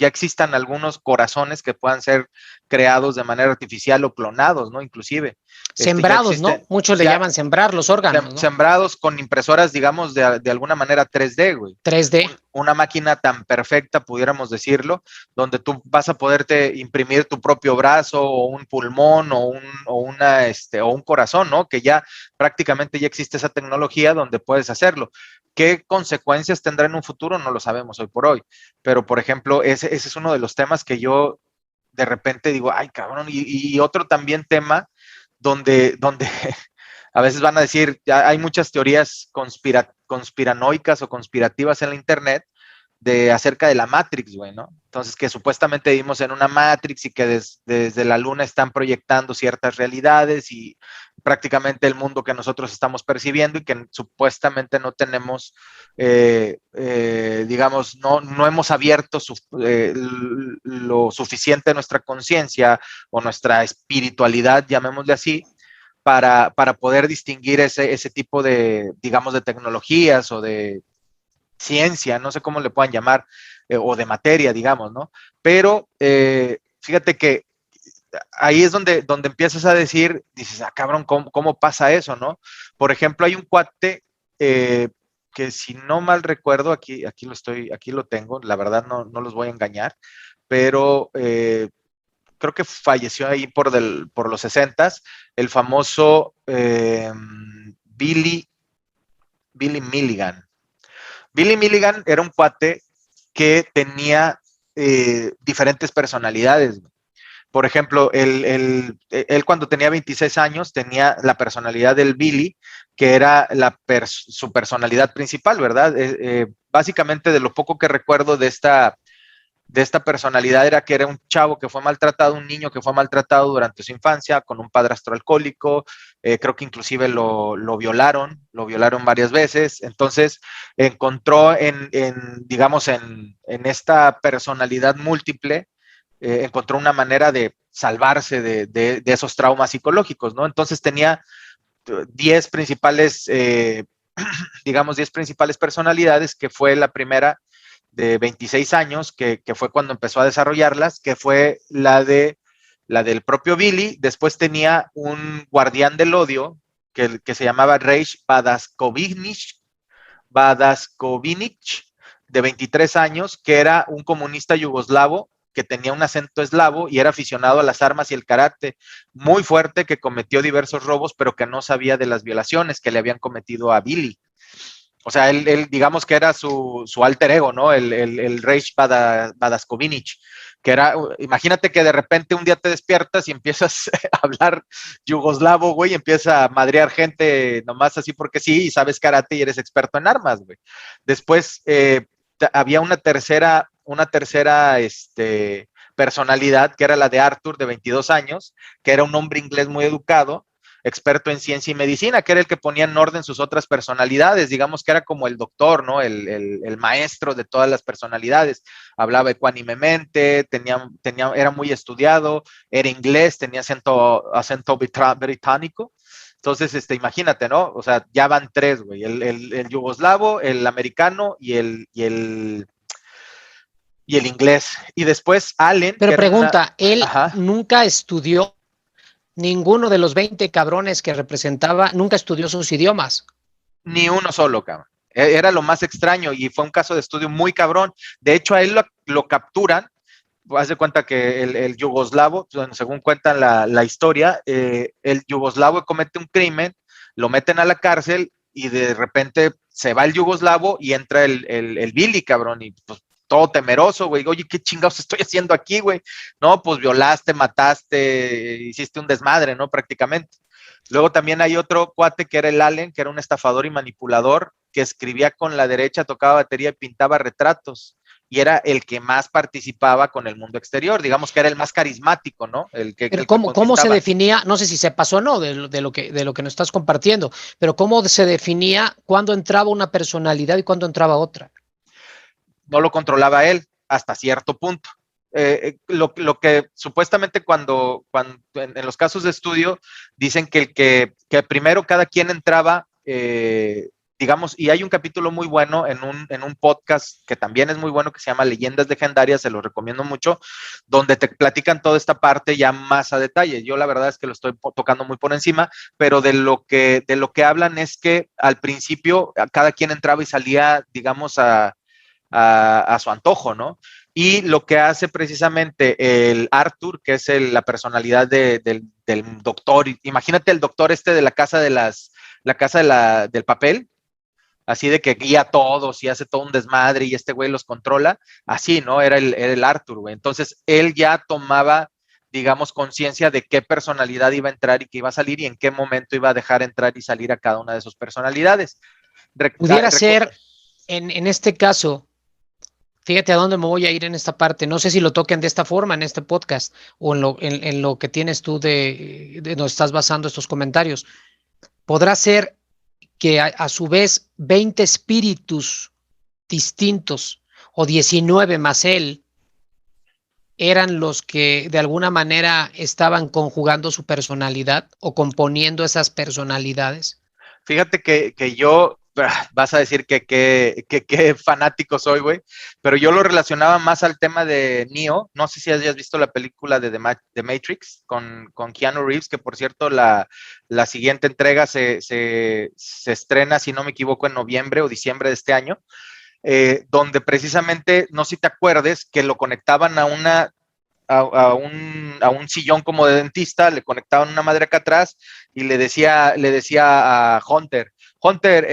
existan algunos corazones que puedan ser creados de manera artificial o clonados, ¿no? Inclusive, ya Sembrados, ¿no? existe, Muchos le ya llaman sembrar los órganos, ¿no? sembrados con impresoras, digamos, de alguna manera 3D, güey. 3D. Una máquina tan perfecta, pudiéramos decirlo, donde tú vas a poderte imprimir tu propio brazo o un pulmón o un corazón, ¿no? Que ya prácticamente ya existe esa tecnología donde puedes hacerlo. ¿Qué consecuencias tendrá en un futuro? No lo sabemos hoy por hoy. Pero, por ejemplo, ese es uno de los temas que yo de repente digo, ay, cabrón, y otro también tema donde a veces van a decir, ya hay muchas teorías conspiranoicas o conspirativas en la internet acerca de la Matrix, güey, ¿no? Entonces, que supuestamente vivimos en una Matrix y que desde la luna están proyectando ciertas realidades y prácticamente el mundo que nosotros estamos percibiendo y que supuestamente no tenemos, digamos, no hemos abierto lo suficiente nuestra conciencia o nuestra espiritualidad, llamémosle así, para poder distinguir ese tipo de, digamos, de tecnologías o de ciencia, no sé cómo le puedan llamar, o de materia, digamos, ¿no? Pero fíjate que ahí es donde empiezas a decir, dices, ah, cabrón, ¿cómo pasa eso, no? Por ejemplo, hay un cuate que si no mal recuerdo, aquí lo tengo, la verdad no los voy a engañar, pero creo que falleció ahí por los 60s, el famoso Billy Milligan. Billy Milligan era un cuate que tenía diferentes personalidades. Por ejemplo, él cuando tenía 26 años tenía la personalidad del Billy, que era su personalidad principal, ¿verdad? Básicamente de lo poco que recuerdo de esta personalidad era que era un chavo que fue maltratado, un niño que fue maltratado durante su infancia con un padrastro alcohólico, creo que inclusive lo violaron varias veces, entonces encontró digamos, en esta personalidad múltiple, encontró una manera de salvarse de esos traumas psicológicos, ¿no? Entonces tenía 10 principales, digamos, 10 principales personalidades, que fue la primera de 26 años, que fue cuando empezó a desarrollarlas, que fue la del propio Billy. Después tenía un guardián del odio que se llamaba Reish Badaskovich, de 23 años, que era un comunista yugoslavo que tenía un acento eslavo y era aficionado a las armas y el karate, muy fuerte, que cometió diversos robos, pero que no sabía de las violaciones que le habían cometido a Billy. O sea, él digamos que era su alter ego, ¿no? El Reish Badaskovich, que era, imagínate que de repente un día te despiertas y empiezas a hablar yugoslavo, güey, y empieza a madrear gente nomás así porque sí, y sabes karate y eres experto en armas, güey. Después había una tercera personalidad, que era la de Arthur, de 22 años, que era un hombre inglés muy educado, experto en ciencia y medicina, que era el que ponía en orden sus otras personalidades, digamos que era como el doctor, ¿no? El maestro de todas las personalidades. Hablaba ecuánimemente, era muy estudiado, era inglés, tenía acento británico. Entonces, imagínate, ¿no? O sea, ya van tres, güey, el yugoslavo, el americano y el inglés. Y después Allen, que Pero era pregunta, él ajá, nunca estudió, ninguno de los 20 cabrones que representaba, nunca estudió sus idiomas. ni uno solo, cabrón. Era lo más extraño y fue un caso de estudio muy cabrón. De hecho, a él lo capturan. Haz de cuenta que el yugoslavo, bueno, según cuentan la historia, el yugoslavo comete un crimen, lo meten a la cárcel y de repente se va el yugoslavo y entra el Billy, cabrón, y pues todo temeroso, güey. Oye, ¿qué chingados estoy haciendo aquí, güey? No, pues violaste, mataste, hiciste un desmadre, ¿no? Prácticamente. Luego también hay otro cuate que era el Allen, que era un estafador y manipulador, que escribía con la derecha, tocaba batería y pintaba retratos. Y era el que más participaba con el mundo exterior, digamos que era el más carismático, ¿no? Pero El que ¿cómo se conquistaba. definía? No sé si se pasó o no de lo que nos estás compartiendo, pero ¿cómo se definía cuándo entraba una personalidad y cuándo entraba otra? No lo controlaba él hasta cierto punto. Lo que supuestamente cuando en los casos de estudio dicen que primero cada quien entraba, digamos, y hay un capítulo muy bueno en un podcast que también es muy bueno, que se llama Leyendas Legendarias, se lo recomiendo mucho, donde te platican toda esta parte ya más a detalle. Yo la verdad es que lo estoy tocando muy por encima, pero de lo que hablan es que al principio cada quien entraba y salía, digamos, a su antojo, ¿no? Y lo que hace precisamente el Arthur, que es la personalidad del doctor, imagínate el doctor de la casa la casa del papel, así de que guía a todos y hace todo un desmadre y este güey los controla, así, ¿no? Era el Arthur, güey. Entonces él ya tomaba, digamos, conciencia de qué personalidad iba a entrar y qué iba a salir y en qué momento iba a dejar entrar y salir a cada una de sus personalidades. Pudiera ser, en este caso, fíjate a dónde me voy a ir en esta parte. No sé si lo toquen de esta forma en este podcast o en lo que tienes tú de donde estás basando estos comentarios. Podrá ser que a su vez 20 espíritus distintos o 19 más él eran los que de alguna manera estaban conjugando su personalidad o componiendo esas personalidades. Fíjate que yo, vas a decir que fanático soy, güey, pero yo lo relacionaba más al tema de Neo. No sé si hayas visto la película de The Matrix con Keanu Reeves, que por cierto la siguiente entrega se estrena, si no me equivoco, en noviembre o diciembre de este año, donde precisamente, no sé si te acuerdes, que lo conectaban a un sillón como de dentista, le conectaban una madre acá atrás y le decía a Hunter, Hunter,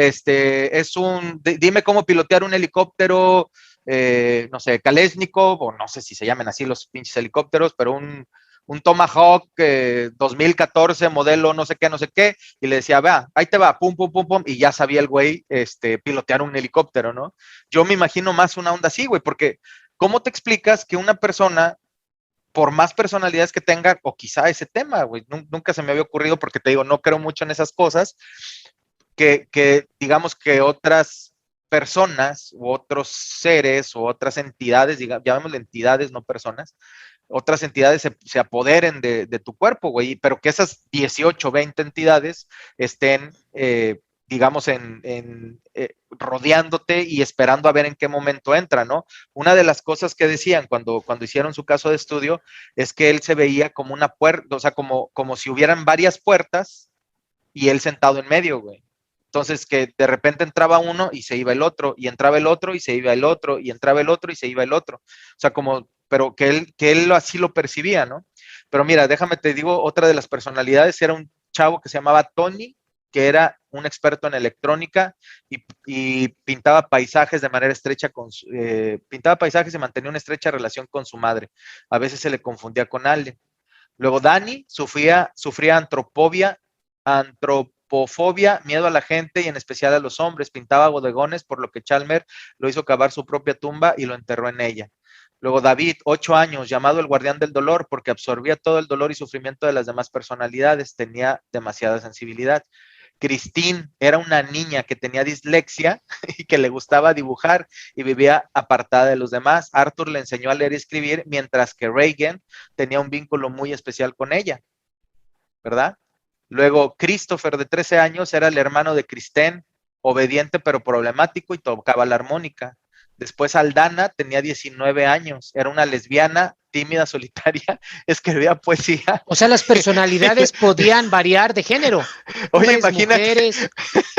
dime cómo pilotear un helicóptero, no sé, Kalashnikov, o no sé si se llaman así los pinches helicópteros, pero un Tomahawk 2014, modelo no sé qué, no sé qué, y le decía, vea, ahí te va, pum, pum, pum, pum, y ya sabía el güey pilotear un helicóptero, ¿no? Yo me imagino más una onda así, güey, porque ¿cómo te explicas que una persona por más personalidades que tenga, o quizá ese tema, güey, nunca se me había ocurrido porque te digo, no creo mucho en esas cosas, digamos que otras personas u otros seres o otras entidades, llamémosle entidades, no personas, otras entidades se apoderen de tu cuerpo, güey, pero que esas 18, 20 entidades estén, digamos, rodeándote y esperando a ver en qué momento entra, ¿no? Una de las cosas que decían cuando hicieron su caso de estudio es que él se veía como una puerta, o sea, como si hubieran varias puertas y él sentado en medio, güey. Entonces, que de repente entraba uno y se iba el otro, y entraba el otro y se iba el otro, y entraba el otro y se iba el otro. O sea, como, pero que él así lo percibía, ¿no? Pero mira, déjame te digo, otra de las personalidades era un chavo que se llamaba Tony, que era un experto en electrónica y pintaba paisajes de manera estrecha pintaba paisajes y mantenía una estrecha relación con su madre. A veces se le confundía con alguien. Luego Dani sufría antropofobia, miedo a la gente y en especial a los hombres. Pintaba bodegones, por lo que Chalmer lo hizo cavar su propia tumba y lo enterró en ella. Luego David, 8 años, llamado el guardián del dolor, porque absorbía todo el dolor y sufrimiento de las demás personalidades, tenía demasiada sensibilidad. Christine era una niña que tenía dislexia y que le gustaba dibujar y vivía apartada de los demás. Arthur le enseñó a leer y escribir, mientras que Reagan tenía un vínculo muy especial con ella, ¿verdad? Luego Christopher, de 13 años, era el hermano de Kristen, obediente pero problemático y tocaba la armónica. Después Aldana tenía 19 años, era una lesbiana, tímida, solitaria, escribía poesía. O sea, las personalidades podían variar de género. Oye, Hombres, imagínate, mujeres.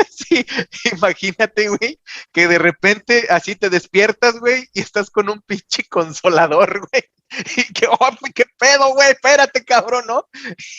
sí, imagínate, güey, que de repente así te despiertas, güey, y estás con un pinche consolador, güey. Y que, oh, qué pedo, güey, espérate, cabrón, ¿no?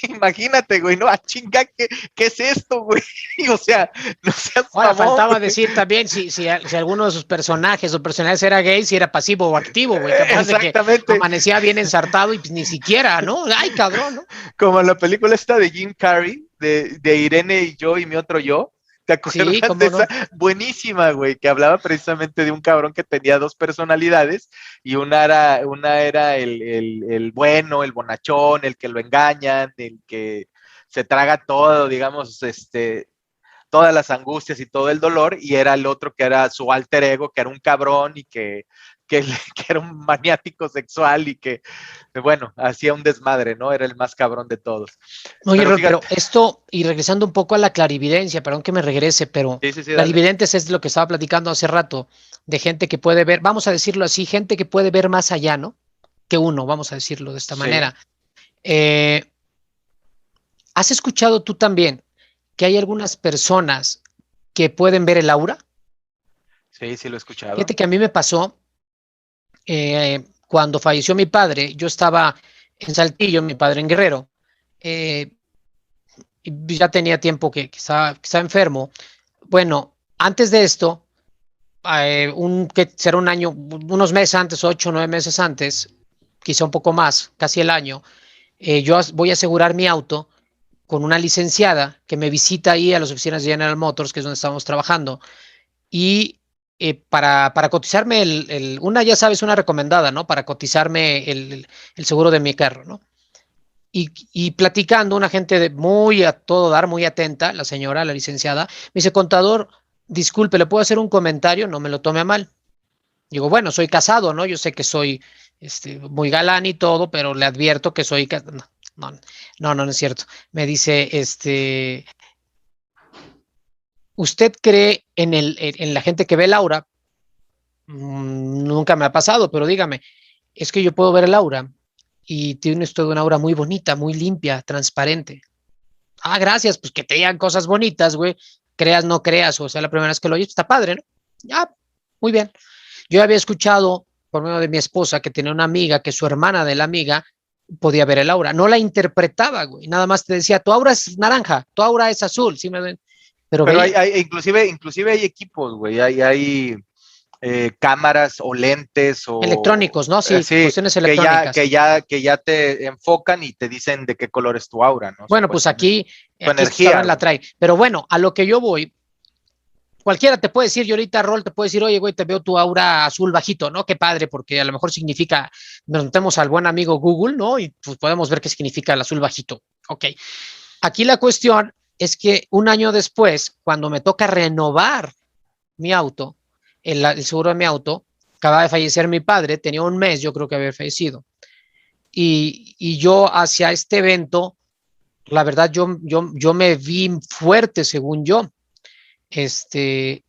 Imagínate, güey, ¿no? A chinga, ¿qué es esto, güey? O sea, no seas Ahora, mamón, faltaba güey. decir también si alguno de sus personajes o personajes era gay, si era pasivo o activo, güey. Capaz de que Exactamente, amanecía bien ensartado y pues, ni siquiera, ¿no? Ay, cabrón, ¿no? como en la película esta de Jim Carrey, de Irene y yo y mi otro yo. ¿Te Sí, acuerdas de cómo esa? no. Buenísima, güey, que hablaba precisamente de un cabrón que tenía dos personalidades y una era el bueno, el bonachón, el que lo engañan, el que se traga todo, digamos, todas las angustias y todo el dolor, y era el otro que era su alter ego, que era un cabrón y que, que era un maniático sexual y que, bueno, hacía un desmadre, ¿no? Era el más cabrón de todos. Oye, Pero Rol, pero fíjate, esto, y regresando un poco a la clarividencia, perdón que me regrese, pero sí, sí, sí, dale. clarividentes es lo que estaba platicando hace rato, de gente que puede ver, vamos a decirlo así, gente que puede ver más allá, ¿no? Que uno, vamos a decirlo de esta Sí, manera. Eh, ¿Has escuchado tú también que hay algunas personas que pueden ver el aura? sí, sí lo he escuchado. Fíjate que a mí me pasó cuando falleció mi padre, yo estaba en Saltillo, mi padre en Guerrero, eh, y ya tenía tiempo que estaba enfermo. Bueno, antes de esto, que será un año, unos meses antes, 8 o 9 meses antes, quizá un poco más, casi el año, voy a asegurar mi auto con una licenciada que me visita ahí a las oficinas de General Motors, que es donde estamos trabajando, y para cotizarme una, ya sabes, una recomendada, ¿no? Para cotizarme el seguro de mi carro, ¿no? Y platicando, una gente muy a todo dar, muy atenta, la señora, la licenciada, me dice, contador, disculpe, ¿le puedo hacer un comentario? No me lo tome a mal. Digo, bueno, soy casado, ¿no? Yo sé que soy muy galán y todo, pero le advierto que soy... No, no, no, no es cierto. Me dice, ¿usted cree en la gente que ve el aura? Nunca me ha pasado, pero dígame, es que yo puedo ver el aura y tiene usted una aura muy bonita, muy limpia, transparente. Ah, gracias, pues que te digan cosas bonitas, güey. Creas, no creas, o sea, la primera vez que lo oyes, está padre, ¿no? Ya, muy bien. Yo había escuchado por medio de mi esposa que tenía una amiga, que su hermana de la amiga podía ver el aura. No la interpretaba, güey. Nada más te decía, tu aura es naranja, tu aura es azul, ¿sí me ven? Pero Pero veía. inclusive hay equipos, güey, hay cámaras o lentes o Electrónicos, ¿no? Sí, sí, cuestiones que ya, electrónicas. que ya, que ya te enfocan y te dicen de qué color es tu aura, ¿no? O sea, Bueno, pues cuestiones, tu aquí estos cabrones energía, la güey. traen. Pero bueno, a lo que yo voy, cualquiera te puede decir, yo ahorita, Rol, te puede decir, oye, güey, te veo tu aura azul bajito, ¿no? Qué padre, porque a lo mejor significa, nos metemos al buen amigo Google, ¿no? Y pues podemos ver qué significa el azul bajito. Ok. Aquí la cuestión es que un año después, cuando me toca renovar mi auto, el seguro de mi auto, acaba de fallecer mi padre, tenía un mes, yo creo que había fallecido. Y yo hacia este evento, la verdad, yo me vi fuerte, según yo. Este,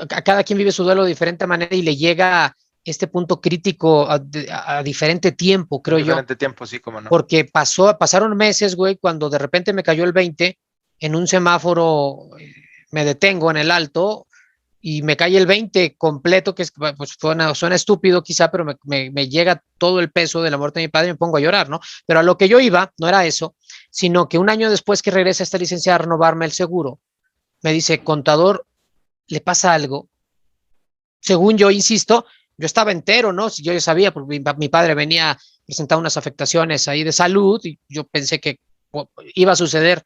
a cada quien vive su duelo de diferente manera y le llega este punto crítico a diferente tiempo, En creo yo, diferente tiempo, sí, como no. porque pasaron meses, güey, cuando de repente me cayó el 20 en un semáforo, me detengo en el alto y me cae el 20 completo, que es, pues suena estúpido quizá, pero me llega todo el peso de la muerte de mi padre y me pongo a llorar, ¿no? Pero a lo que yo iba, no era eso, sino que un año después que regresa esta licencia a renovarme el seguro, me dice, contador, ¿le pasa algo? Según yo, insisto, yo estaba entero, ¿no? Si yo ya sabía, porque mi padre venía presentando unas afectaciones ahí de salud y yo pensé que iba a suceder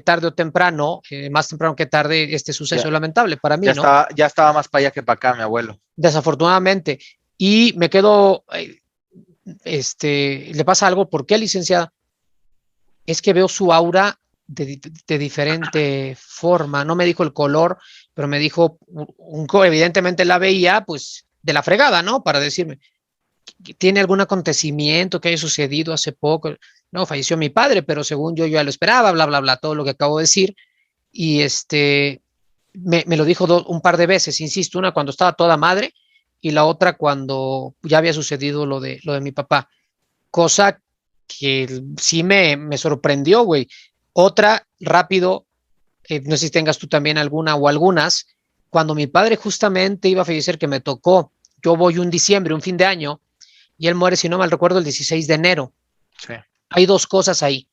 tarde o temprano, más temprano que tarde, este suceso Ya, lamentable para ya mí, ¿no? estaba, ya estaba más para allá que para acá, mi abuelo. Desafortunadamente. Y me quedo, le pasa algo, ¿por qué, licenciada? Es que veo su aura de diferente forma. No me dijo el color, pero me dijo, evidentemente la veía, pues, de la fregada, ¿no? Para decirme, ¿tiene algún acontecimiento que haya sucedido hace poco? No, falleció mi padre, pero según yo ya lo esperaba, bla, bla, bla, todo lo que acabo de decir. Y me lo dijo un par de veces, insisto, una cuando estaba toda madre y la otra cuando ya había sucedido lo de mi papá, cosa que sí me sorprendió, güey. Otra, rápido, no sé si tengas tú también alguna o algunas, cuando mi padre justamente iba a fallecer, que me tocó, yo voy un diciembre, un fin de año, y él muere, si no mal recuerdo, el 16 de enero. Sí. Hay dos cosas ahí.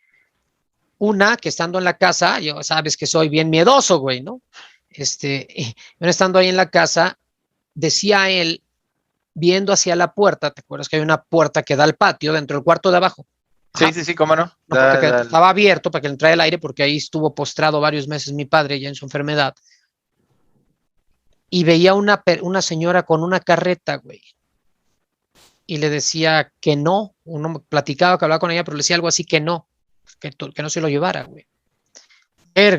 Una, que estando en la casa, yo sabes que soy bien miedoso, güey, ¿no? Estando ahí en la casa, decía él, viendo hacia la puerta, ¿te acuerdas que hay una puerta que da al patio dentro del cuarto de abajo? Sí, Ajá. sí, sí, cómo no. Una puerta que estaba abierto para que le entrara el aire, porque ahí estuvo postrado varios meses mi padre ya en su enfermedad. Y veía una señora con una carreta, güey. Y le decía que no, uno platicaba, que hablaba con ella, pero le decía algo así que no se lo llevara, güey.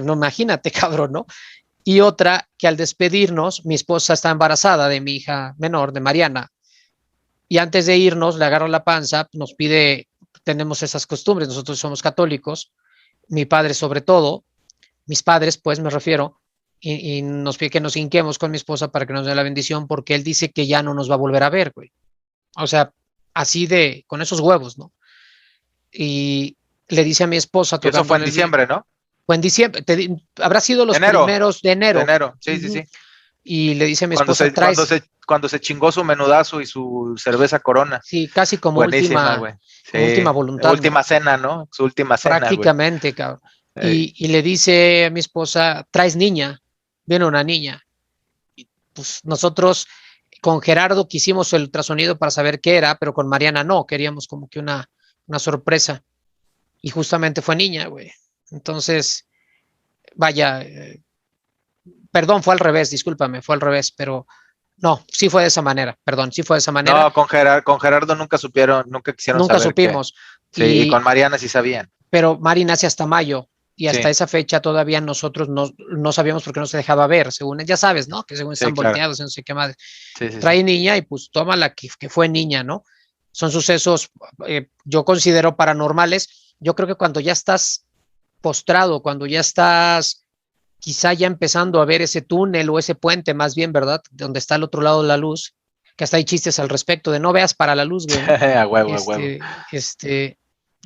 No, imagínate, cabrón, ¿no? Y otra, que al despedirnos, mi esposa está embarazada de mi hija menor, de Mariana, y antes de irnos, le agarra la panza, nos pide, tenemos esas costumbres, nosotros somos católicos, mi padre sobre todo, mis padres, pues me refiero, y nos pide que nos hinquemos con mi esposa para que nos dé la bendición, porque él dice que ya no nos va a volver a ver, güey. O sea, así con esos huevos, ¿no? Y le dice a mi esposa Y eso fue tocando en el bien, diciembre, ¿no? fue en diciembre, habrá sido los Enero, primeros de de enero. enero, sí, sí, Uh-huh. sí. Y le dice a mi Cuando esposa, se, cuando traes, se, cuando se chingó su menudazo y su cerveza Corona. sí, casi Buenísima, güey. como última Sí, voluntad, ¿no? última cena, ¿no? Su última cena, güey. Prácticamente, cabrón. Ey. Y le dice a mi esposa, traes niña, viene una niña. Y pues nosotros con Gerardo quisimos el ultrasonido para saber qué era, pero con Mariana no, queríamos como que una sorpresa. Y justamente fue niña, güey. Entonces, vaya, perdón, fue al revés, discúlpame, fue al revés, pero no, sí fue de esa manera, perdón, sí fue de esa manera. No, con Gerardo nunca supieron, nunca quisieron Nunca saber qué. supimos. Sí, y con Mariana sí sabían. Pero Mari nace hasta mayo y hasta Sí, esa fecha todavía nosotros no sabíamos por qué no se dejaba ver, según ya sabes, ¿no? Que según sí, están claro. volteados, no sé qué más. Sí, sí, sí. Trae niña y pues toma la que fue niña, ¿no? Son sucesos, yo considero paranormales. Yo creo que cuando ya estás postrado, cuando ya estás quizá ya empezando a ver ese túnel o ese puente, más bien, ¿verdad? Donde está al otro lado de la luz, que hasta hay chistes al respecto de no veas para la luz, güey, ¿no? A huevo, a huevo.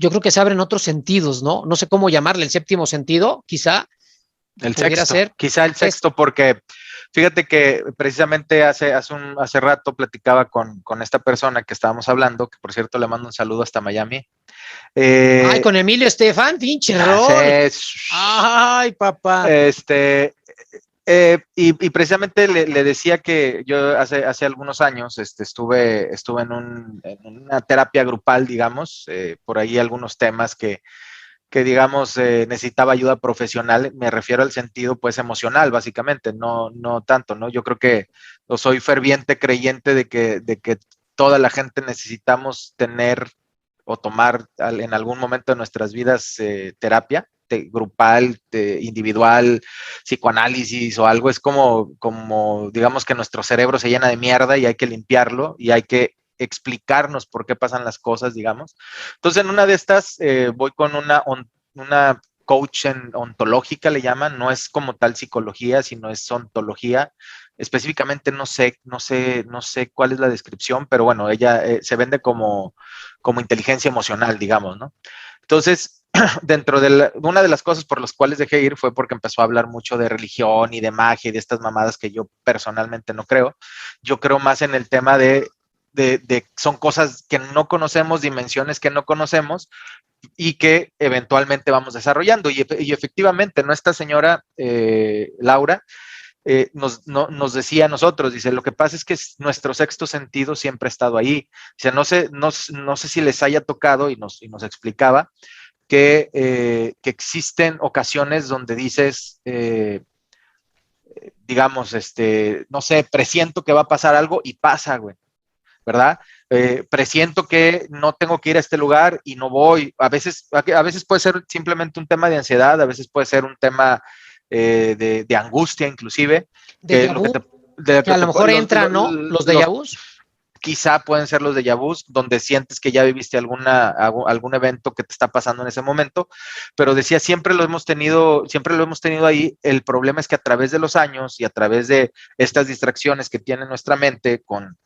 Yo creo que se abren otros sentidos, ¿no? No sé cómo llamarle, el séptimo sentido, quizá El pudiera sexto, ser. quizá el Es, sexto, porque fíjate que precisamente hace rato platicaba con esta persona que estábamos hablando, que por cierto le mando un saludo hasta Miami. Ay, Eh, con Emilio Estefan, pinche ya rol. sé, Ay, papá. este, y precisamente le decía que yo hace algunos años estuve en una terapia grupal, digamos, por ahí algunos temas que digamos, necesitaba ayuda profesional, me refiero al sentido, pues, emocional, básicamente, no tanto, ¿no? Yo creo que soy ferviente creyente de que toda la gente necesitamos tener o tomar en algún momento de nuestras vidas terapia grupal, individual, psicoanálisis o algo, es como, digamos que nuestro cerebro se llena de mierda y hay que limpiarlo y hay que explicarnos por qué pasan las cosas, digamos. Entonces, en una de estas voy con una coach ontológica, le llaman, no es como tal psicología, sino es ontología. Específicamente no sé cuál es la descripción, pero bueno, ella se vende como inteligencia emocional, digamos, ¿no? Entonces, dentro de una de las cosas por las cuales dejé ir fue porque empezó a hablar mucho de religión y de magia y de estas mamadas que yo personalmente no creo. Yo creo más en el tema son cosas que no conocemos, dimensiones que no conocemos y que eventualmente vamos desarrollando. Y efectivamente, ¿no? Esta señora Laura nos decía a nosotros, dice, lo que pasa es que nuestro sexto sentido siempre ha estado ahí. Dice, no sé si les haya tocado, y nos explicaba, que existen ocasiones donde dices, digamos, no sé, presiento que va a pasar algo y pasa, güey. ¿verdad? Presiento que no tengo que ir a este lugar y no voy. A veces puede ser simplemente un tema de ansiedad, a veces puede ser un tema de angustia inclusive, que Déjà lo que vu, te... De que a que lo te mejor entran, ¿no? Los déjà vus. quizá pueden ser los déjà vus, donde sientes que ya viviste algún evento que te está pasando en ese momento, pero decía, siempre lo hemos tenido ahí. El problema es que a través de los años y a través de estas distracciones que tiene nuestra mente con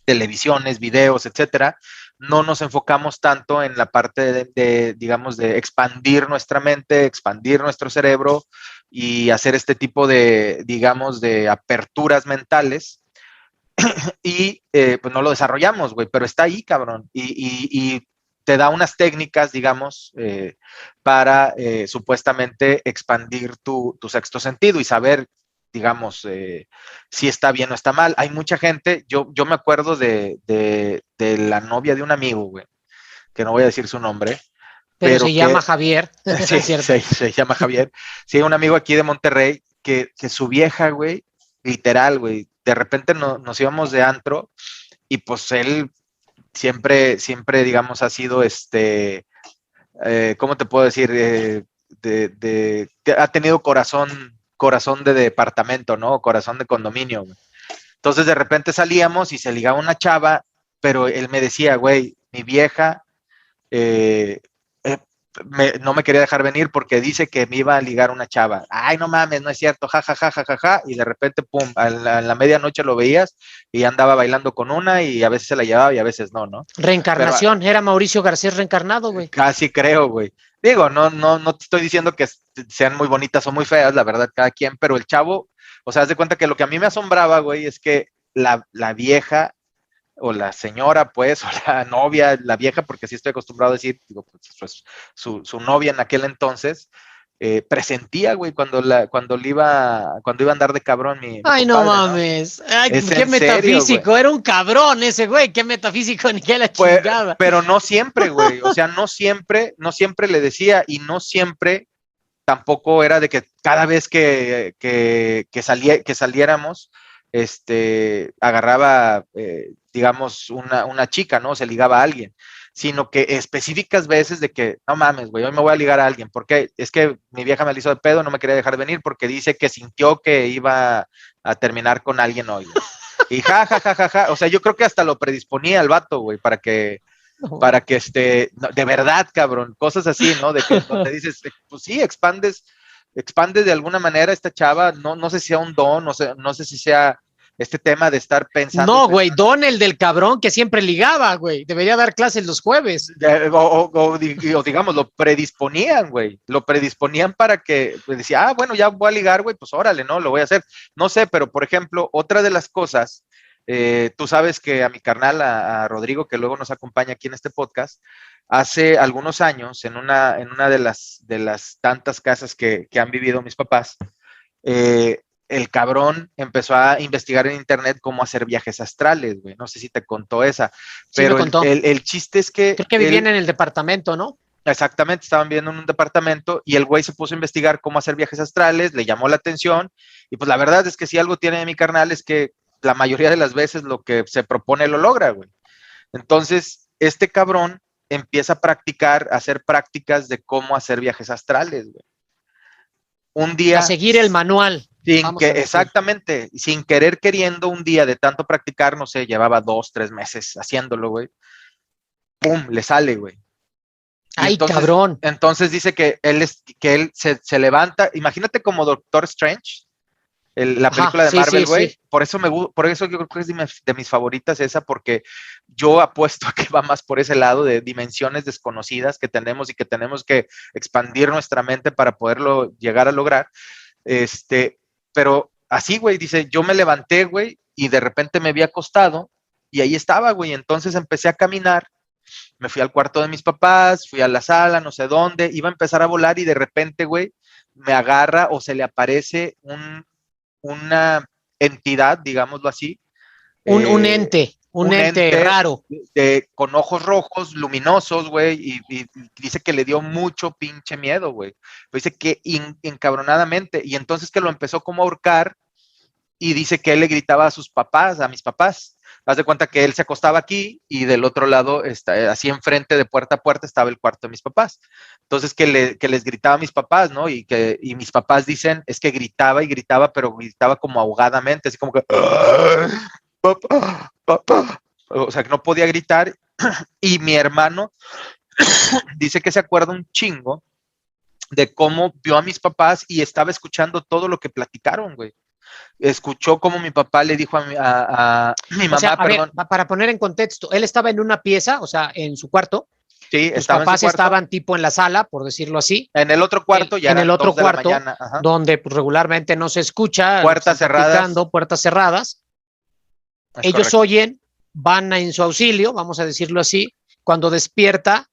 televisiones, videos, etcétera, no nos enfocamos tanto en la parte digamos, de expandir nuestra mente, expandir nuestro cerebro y hacer este tipo de, digamos, de aperturas mentales y pues no lo desarrollamos, güey, pero está ahí, cabrón, y te da unas técnicas, digamos, para supuestamente expandir tu sexto sentido y saber, digamos, si está bien o está mal. Hay mucha gente, yo me acuerdo de la novia de un amigo, güey, que no voy a decir su nombre, Pero pero se llama que, Javier, sí, es cierto. se llama Javier, sí, un amigo aquí de Monterrey, que su vieja, güey, literal, güey, de repente nos íbamos de antro y pues él siempre, digamos, ha sido ¿cómo te puedo decir? Ha tenido corazón de departamento, ¿no? Corazón de condominio, güey. Entonces de repente salíamos y se ligaba una chava, pero él me decía, güey, mi vieja eh, eh, no me quería dejar venir porque dice que me iba a ligar una chava. Ay, no mames, no es cierto, ja, ja, ja, ja, ja, ja. Y de repente, pum, a la medianoche lo veías y andaba bailando con una y a veces se la llevaba y a veces no, ¿no? Pero Reencarnación, era Mauricio Garcés reencarnado, güey. casi creo, güey. Digo, no te estoy diciendo que sean muy bonitas o muy feas, la verdad, cada quien, pero el chavo, o sea, haz de cuenta que lo que a mí me asombraba, güey, es que la vieja o la señora, pues, o la novia, la vieja, porque así estoy acostumbrado a decir, digo, pues, su novia en aquel entonces, presentía, güey, cuando iba a andar de cabrón mi Ay, no compadre, ¿no? mames. Ay, Es qué en serio, güey. metafísico. Era un cabrón ese güey. Qué metafísico, ni qué la Pues, chingada. pero no siempre, güey, o sea, no siempre le decía y no siempre tampoco era de que cada vez que saliéramos, agarraba, digamos, una chica, ¿no? Se ligaba a alguien, sino que específicas veces de que, no mames, güey, hoy me voy a ligar a alguien, porque es que mi vieja me la hizo de pedo, no me quería dejar venir porque dice que sintió que iba a terminar con alguien hoy, güey. Y ja, ja, ja, ja, ja, o sea, yo creo que hasta lo predisponía el vato, güey, para que no, de verdad, cabrón, cosas así, ¿no? De que donde dices, pues sí, expandes de alguna manera esta chava, no sé si sea un don, no sé si sea este tema de estar pensando y No, güey, pensando. Don, el del cabrón que siempre ligaba, güey. Debería dar clases los jueves. O digamos, lo predisponían, güey, lo predisponían para que pues, decía, bueno, ya voy a ligar, güey, pues órale, ¿no? Lo voy a hacer. No sé, pero por ejemplo, otra de las cosas, tú sabes que a mi carnal, a Rodrigo, que luego nos acompaña aquí en este podcast, hace algunos años, en una de las tantas casas que han vivido mis papás, el cabrón empezó a investigar en internet cómo hacer viajes astrales, güey. No sé si te contó esa, Sí, me pero el, contó. el, el chiste es que Creo que vivían él, en el departamento, ¿no? exactamente, estaban viviendo en un departamento y el güey se puso a investigar cómo hacer viajes astrales, le llamó la atención y pues la verdad es que si algo tiene mi carnal es que la mayoría de las veces lo que se propone lo logra, güey. Entonces, este cabrón empieza a practicar, a hacer prácticas de cómo hacer viajes astrales, güey. Un A día, seguir el manual, vamos a decir. exactamente, sin querer queriendo, un día de tanto practicar, no sé, llevaba 2, 3 meses haciéndolo, güey, pum, le sale, güey. Y Ay, entonces, cabrón. entonces dice que él se levanta, imagínate como Doctor Strange, la Ajá, película de sí, Marvel, sí, güey, sí. por eso yo creo que es de mis favoritas esa, porque yo apuesto a que va más por ese lado de dimensiones desconocidas que tenemos y que tenemos que expandir nuestra mente para poderlo llegar a lograr. Pero así, güey, dice, yo me levanté, güey, y de repente me vi acostado y ahí estaba, güey. Entonces empecé a caminar, me fui al cuarto de mis papás, fui a la sala, no sé dónde, iba a empezar a volar y de repente, güey, me agarra o se le aparece una entidad, digámoslo así, Un eh, ente, un un ente ente raro. con ojos rojos, luminosos, güey, y dice que le dio mucho pinche miedo, güey. Dice que encabronadamente, y entonces que lo empezó como a ahorcar, y dice que él le gritaba a sus papás, a mis papás. haz de cuenta que él se acostaba aquí y del otro lado, así enfrente de puerta a puerta, estaba el cuarto de mis papás. Entonces que les gritaba a mis papás, ¿no? Y mis papás dicen, es que gritaba y gritaba, pero gritaba como ahogadamente, así como que, papá, papá. O sea, que no podía gritar. Y mi hermano dice que se acuerda un chingo de cómo vio a mis papás y estaba escuchando todo lo que platicaron, güey. Escuchó cómo mi papá le dijo a mi O sea, mamá, a ver, perdón. para poner en contexto, él estaba en una pieza, o sea, en su cuarto. Sí, Tus estaba en su papás cuarto. estaban tipo en la sala, por decirlo así. En el otro cuarto ya En el eran otro 2 de la cuarto, mañana. Ajá. donde pues, regularmente no se escucha lo que Puertas están cerradas. platicando, puertas cerradas. Es Ellos correcto. oyen, van en su auxilio, vamos a decirlo así. Cuando despierta,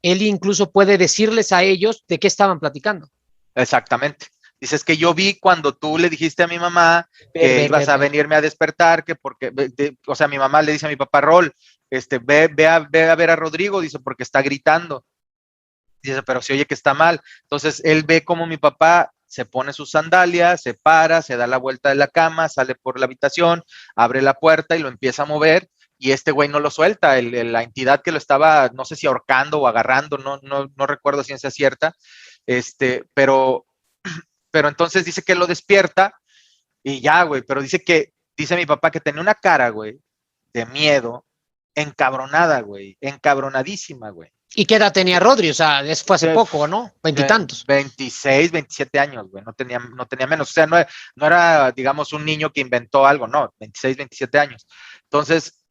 él incluso puede decirles a ellos de qué estaban platicando. Exactamente. Dices que yo vi cuando tú le dijiste a mi mamá Ver, que ver, ibas ver, a ver. venirme a despertar, que porque, o sea, mi mamá le dice a mi papá, Rol, ve a ver a Rodrigo, dice, porque está gritando. Dice, pero se oye que está mal. Entonces él ve como mi papá se pone sus sandalias, se para, se da la vuelta de la cama, sale por la habitación, abre la puerta y lo empieza a mover. Y este güey no lo suelta, la entidad que lo estaba, no sé si ahorcando o agarrando, no recuerdo si ciencia cierta, pero entonces dice que lo despierta y ya, güey, pero dice mi papá que tenía una cara, güey, de miedo, encabronada, güey, encabronadísima, güey. ¿Y qué edad tenía Rodri? O sea, eso fue hace De, poco, ¿no? Veintitantos. 26, 27 años, güey, no tenía menos, o sea, no era, digamos, un niño que inventó algo, no, 26, 27 años. Entonces,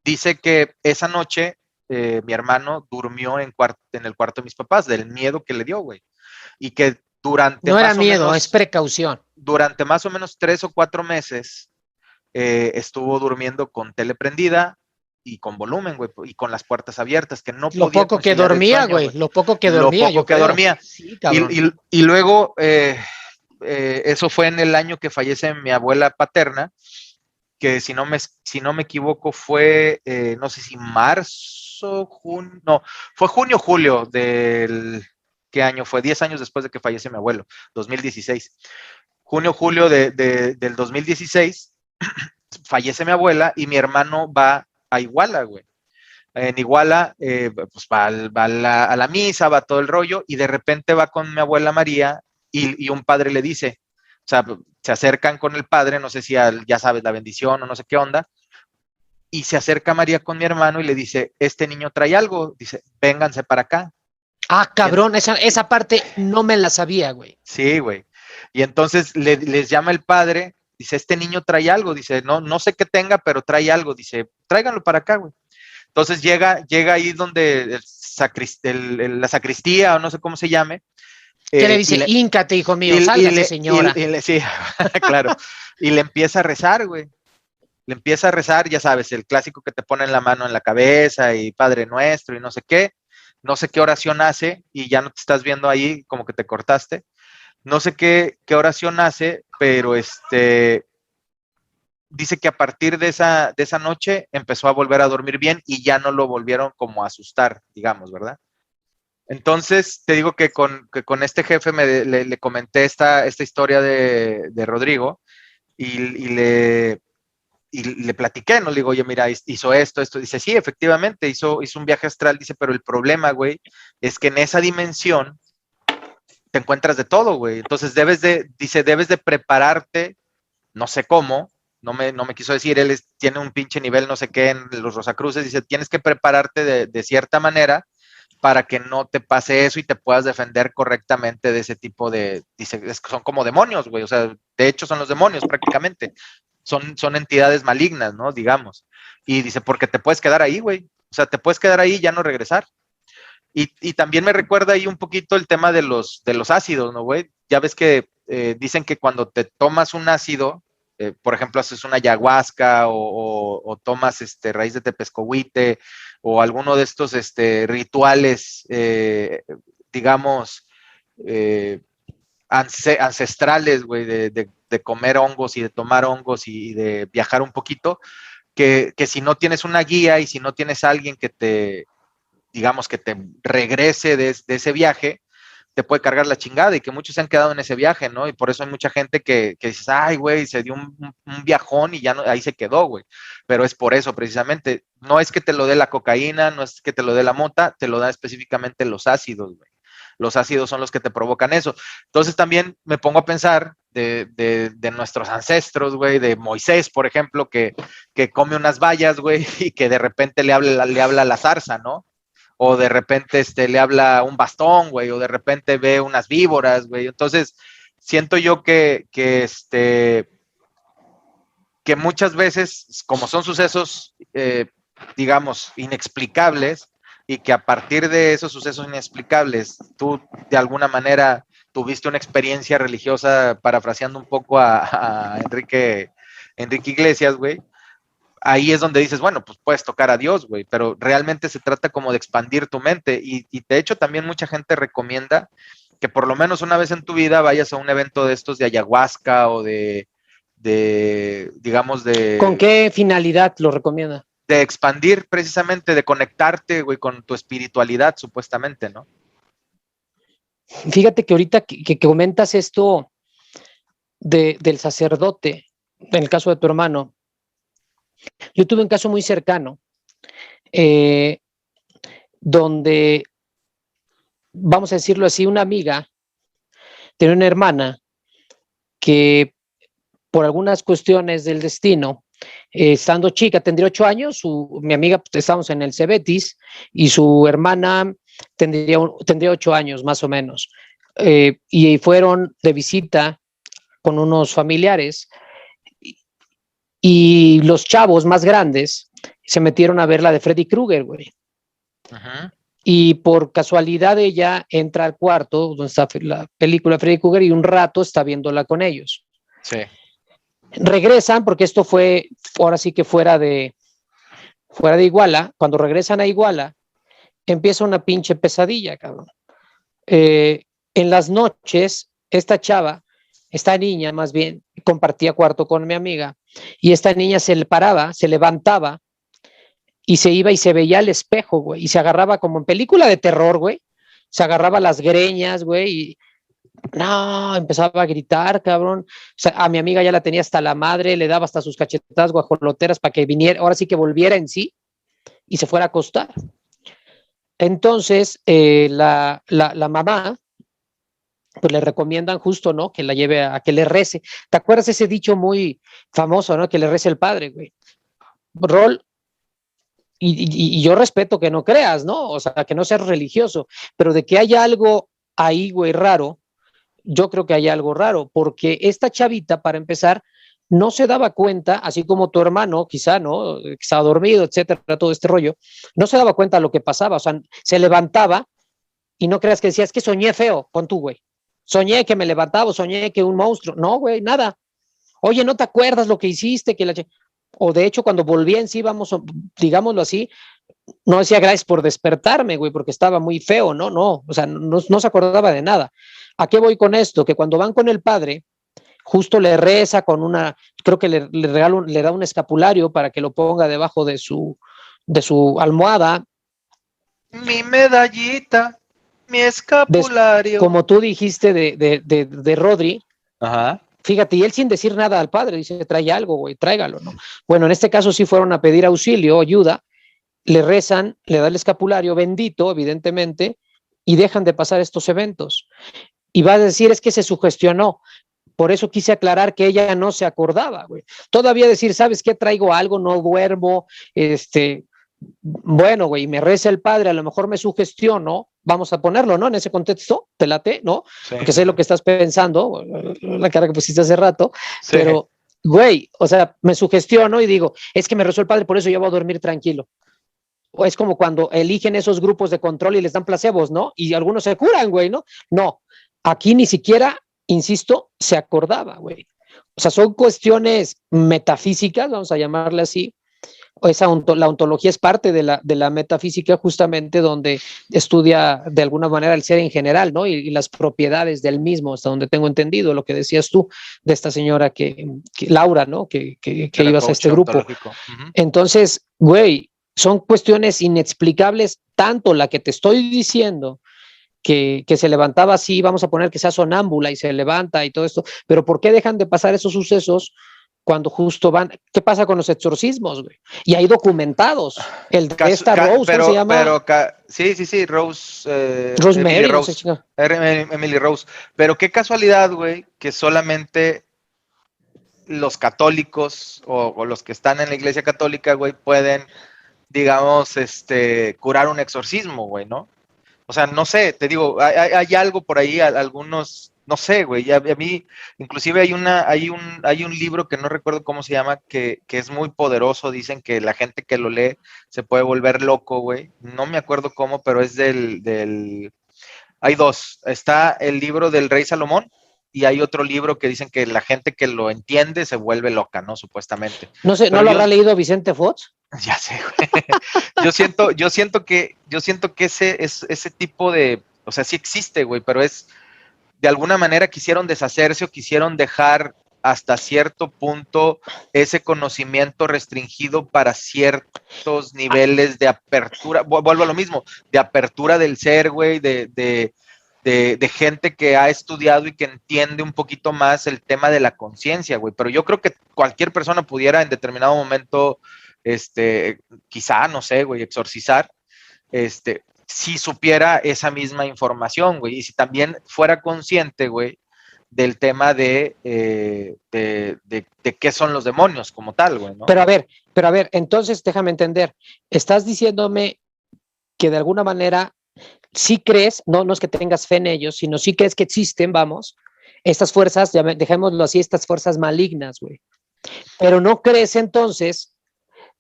dice que esa noche mi hermano durmió en el cuarto de mis papás, del miedo que le dio, güey, y que No era miedo, es precaución. durante más o menos 3 o 4 meses estuvo durmiendo con tele prendida y con volumen, güey, y con las puertas abiertas, que no Lo podía poco que conciliar el dormía, sueño, güey. güey. Lo poco que Lo dormía, yo poco que creo. dormía. Sí, cabrón. Y luego, eso fue en el año que fallece mi abuela paterna, que si no me equivoco fue, no sé si marzo, junio, no, fue junio, julio del, ¿qué año fue? 10 años después de que fallece mi abuelo, 2016. Junio, julio del 2016, fallece mi abuela y mi hermano va a Iguala, güey. En Iguala, pues va a la misa, va todo el rollo, y de repente va con mi abuela María y un padre le dice, o sea, se acercan con el padre, no sé si ya sabes, la bendición o no sé qué onda, y se acerca María con mi hermano y le dice, este niño trae algo, dice, vénganse para acá. Ah, Y en, cabrón, esa parte no me la sabía, güey. sí, güey. Y entonces les llama el padre, dice, este niño trae algo, dice, no sé qué tenga, pero trae algo, dice, tráiganlo para acá, güey. Entonces llega ahí donde la sacristía o no sé cómo se llame, ¿Qué le y dice? le, Híncate, hijo mío, y, y sálgase, le, señora. sí, claro, y le empieza a rezar, güey. Le empieza a rezar, ya sabes, el clásico que te ponen la mano en la cabeza y Padre Nuestro y no sé qué oración hace y ya no te estás viendo ahí como que te cortaste, no sé qué oración hace, pero dice que a partir de esa noche empezó a volver a dormir bien y ya no lo volvieron como a asustar, digamos, ¿verdad? Entonces, te digo que con este jefe le comenté esta historia de Rodrigo y le platiqué, ¿no? Le digo, oye, mira, hizo esto. Dice, sí, efectivamente, hizo un viaje astral, dice, pero el problema, güey, es que en esa dimensión te encuentras de todo, güey. Entonces debes de prepararte, no sé cómo, no me quiso decir, tiene un pinche nivel, no sé qué, en los Rosacruces, dice, tienes que prepararte de cierta manera para que no te pase eso y te puedas defender correctamente de ese tipo dice, son como demonios, güey, o sea, de hecho son los demonios prácticamente, son entidades malignas, ¿no? Digamos. Y dice, porque te puedes quedar ahí, güey, o sea, te puedes quedar ahí y ya no regresar. Y también me recuerda ahí un poquito el tema de los ácidos, ¿no, güey? Ya ves que dicen que cuando te tomas un ácido, por ejemplo, haces una ayahuasca o tomas raíz de tepescohuite o alguno de estos rituales, digamos, eh, ancestrales, güey, de comer hongos y de tomar hongos y de viajar un poquito, que si no tienes una guía y si no tienes alguien que te, digamos, que te regrese de ese viaje, te puede cargar la chingada y que muchos se han quedado en ese viaje, ¿no? Y por eso hay mucha gente que dices, ay, güey, se dio un viajón y ya no, ahí se quedó, güey. Pero es por eso, precisamente. No es que te lo dé la cocaína, no es que te lo dé la mota, te lo da específicamente los ácidos, güey. Los ácidos son los que te provocan eso. Entonces también me pongo a pensar de nuestros ancestros, güey, de Moisés, por ejemplo, que come unas bayas, güey, y que de repente le habla a la zarza, ¿no? O de repente le habla un bastón, güey, o de repente ve unas víboras, güey. Entonces, siento yo que muchas veces, como son sucesos, digamos, inexplicables, y que a partir de esos sucesos inexplicables, tú de alguna manera tuviste una experiencia religiosa, parafraseando un poco a Enrique Iglesias, güey, ahí es donde dices, bueno, pues puedes tocar a Dios, güey, pero realmente se trata como de expandir tu mente y de hecho también mucha gente recomienda que por lo menos una vez en tu vida vayas a un evento de estos de ayahuasca o digamos, ¿Con qué finalidad lo recomienda? De expandir precisamente, de conectarte, güey, con tu espiritualidad, supuestamente, ¿no? Fíjate que ahorita que comentas esto del sacerdote, en el caso de tu hermano, yo tuve un caso muy cercano, donde, vamos a decirlo así, una amiga tenía una hermana que por algunas cuestiones del destino, estando chica, tendría 8 años, mi amiga, pues, estábamos en el Cebetis, y su hermana tendría 8 años más o menos, y fueron de visita con unos familiares, y los chavos más grandes se metieron a ver la de Freddy Krueger, güey. Uh-huh. Y por casualidad ella entra al cuarto donde está la película de Freddy Krueger y un rato está viéndola con ellos. Sí. Regresan, porque esto fue, ahora sí que fuera de Iguala. Cuando regresan a Iguala, empieza una pinche pesadilla, cabrón. En las noches, esta niña más bien, compartía cuarto con mi amiga, y esta niña se levantaba, y se iba y se veía al espejo, güey, y se agarraba como en película de terror, güey, se agarraba las greñas, güey, y no, empezaba a gritar, cabrón. O sea, a mi amiga ya la tenía hasta la madre, le daba hasta sus cachetadas guajoloteras para que viniera, ahora sí que volviera en sí y se fuera a acostar. Entonces, la mamá, pues le recomiendan justo, ¿no? Que la lleve a que le rece. ¿Te acuerdas ese dicho muy famoso, ¿no? Que le rece el padre, güey. Rol, y yo respeto que no creas, ¿no? O sea, que no seas religioso, pero de que haya algo ahí, güey, raro, yo creo que hay algo raro, porque esta chavita, para empezar, no se daba cuenta, así como tu hermano, quizá, ¿no? Que estaba dormido, etcétera, todo este rollo, no se daba cuenta de lo que pasaba, o sea, se levantaba y no creas que decía, es que soñé feo, pon tú, güey. Soñé que me levantaba, soñé que un monstruo. No, güey, nada. Oye, ¿no te acuerdas lo que hiciste? O de hecho, cuando volví en sí, digámoslo así, no decía gracias por despertarme, güey, porque estaba muy feo, ¿no? No, o sea, no se acordaba de nada. ¿A qué voy con esto? Que cuando van con el padre, justo le reza creo que le da un escapulario para que lo ponga debajo de su almohada. Mi medallita, mi escapulario. Como tú dijiste de Rodri. Ajá. Fíjate, y él sin decir nada al padre, dice, trae algo, güey, tráigalo, ¿no? Bueno, en este caso sí fueron a pedir auxilio, ayuda, le rezan, le da el escapulario bendito, evidentemente, y dejan de pasar estos eventos. Y va a decir, es que se sugestionó. Por eso quise aclarar que ella no se acordaba, güey. Todavía decir, ¿sabes qué? Traigo algo, no duermo, bueno, güey, me reza el padre, a lo mejor me sugestiono, vamos a ponerlo, ¿no? En ese contexto, te late, ¿no? Sí. Porque sé lo que estás pensando, la cara que pusiste hace rato, sí. Pero, güey, o sea, me sugestiono y digo, es que me rezó el padre, por eso yo voy a dormir tranquilo. O es como cuando eligen esos grupos de control y les dan placebos, ¿no? Y algunos se curan, güey, ¿no? No, aquí ni siquiera, insisto, se acordaba, güey. O sea, son cuestiones metafísicas, vamos a llamarle así. La ontología es parte de la metafísica, justamente donde estudia de alguna manera el ser en general, ¿no? Y las propiedades del mismo, hasta donde tengo entendido lo que decías tú de esta señora Laura, ¿no? Que ibas a este grupo. Uh-huh. Entonces, güey, son cuestiones inexplicables, tanto la que te estoy diciendo que se levantaba así, vamos a poner que sea sonámbula y se levanta y todo esto, pero ¿por qué dejan de pasar esos sucesos cuando justo van? ¿Qué pasa con los exorcismos, güey? Y hay documentados. El de esta Rose, ¿cómo se llama? Sí, Rose, Emily Rosemary, no sé, Rose, chica. Emily Rose. Pero qué casualidad, güey, que solamente los católicos o los que están en la iglesia católica, güey, pueden, digamos, curar un exorcismo, güey, ¿no? O sea, no sé, te digo, hay algo por ahí, algunos, no sé, güey, a mí, inclusive hay un libro que no recuerdo cómo se llama, que es muy poderoso, dicen que la gente que lo lee se puede volver loco, güey, no me acuerdo cómo, pero es hay dos, está el libro del Rey Salomón, y hay otro libro que dicen que la gente que lo entiende se vuelve loca, ¿no? Supuestamente. No sé, ¿no Pero lo yo, habrá leído Vicente Fox? ya sé, güey. Yo siento que ese tipo de, o sea, sí existe, güey, pero de alguna manera quisieron deshacerse o quisieron dejar hasta cierto punto ese conocimiento restringido para ciertos niveles de apertura. Vuelvo a lo mismo, de apertura del ser, güey, de gente que ha estudiado y que entiende un poquito más el tema de la conciencia, güey. Pero yo creo que cualquier persona pudiera en determinado momento, quizá, no sé, güey, exorcizar, si supiera esa misma información, güey, y si también fuera consciente, güey, del tema de qué son los demonios como tal, güey, ¿no? Pero a ver, entonces déjame entender. Estás diciéndome que de alguna manera sí crees, no es que tengas fe en ellos, sino sí crees que existen, vamos, estas fuerzas, dejémoslo así, estas fuerzas malignas, güey. Pero no crees entonces,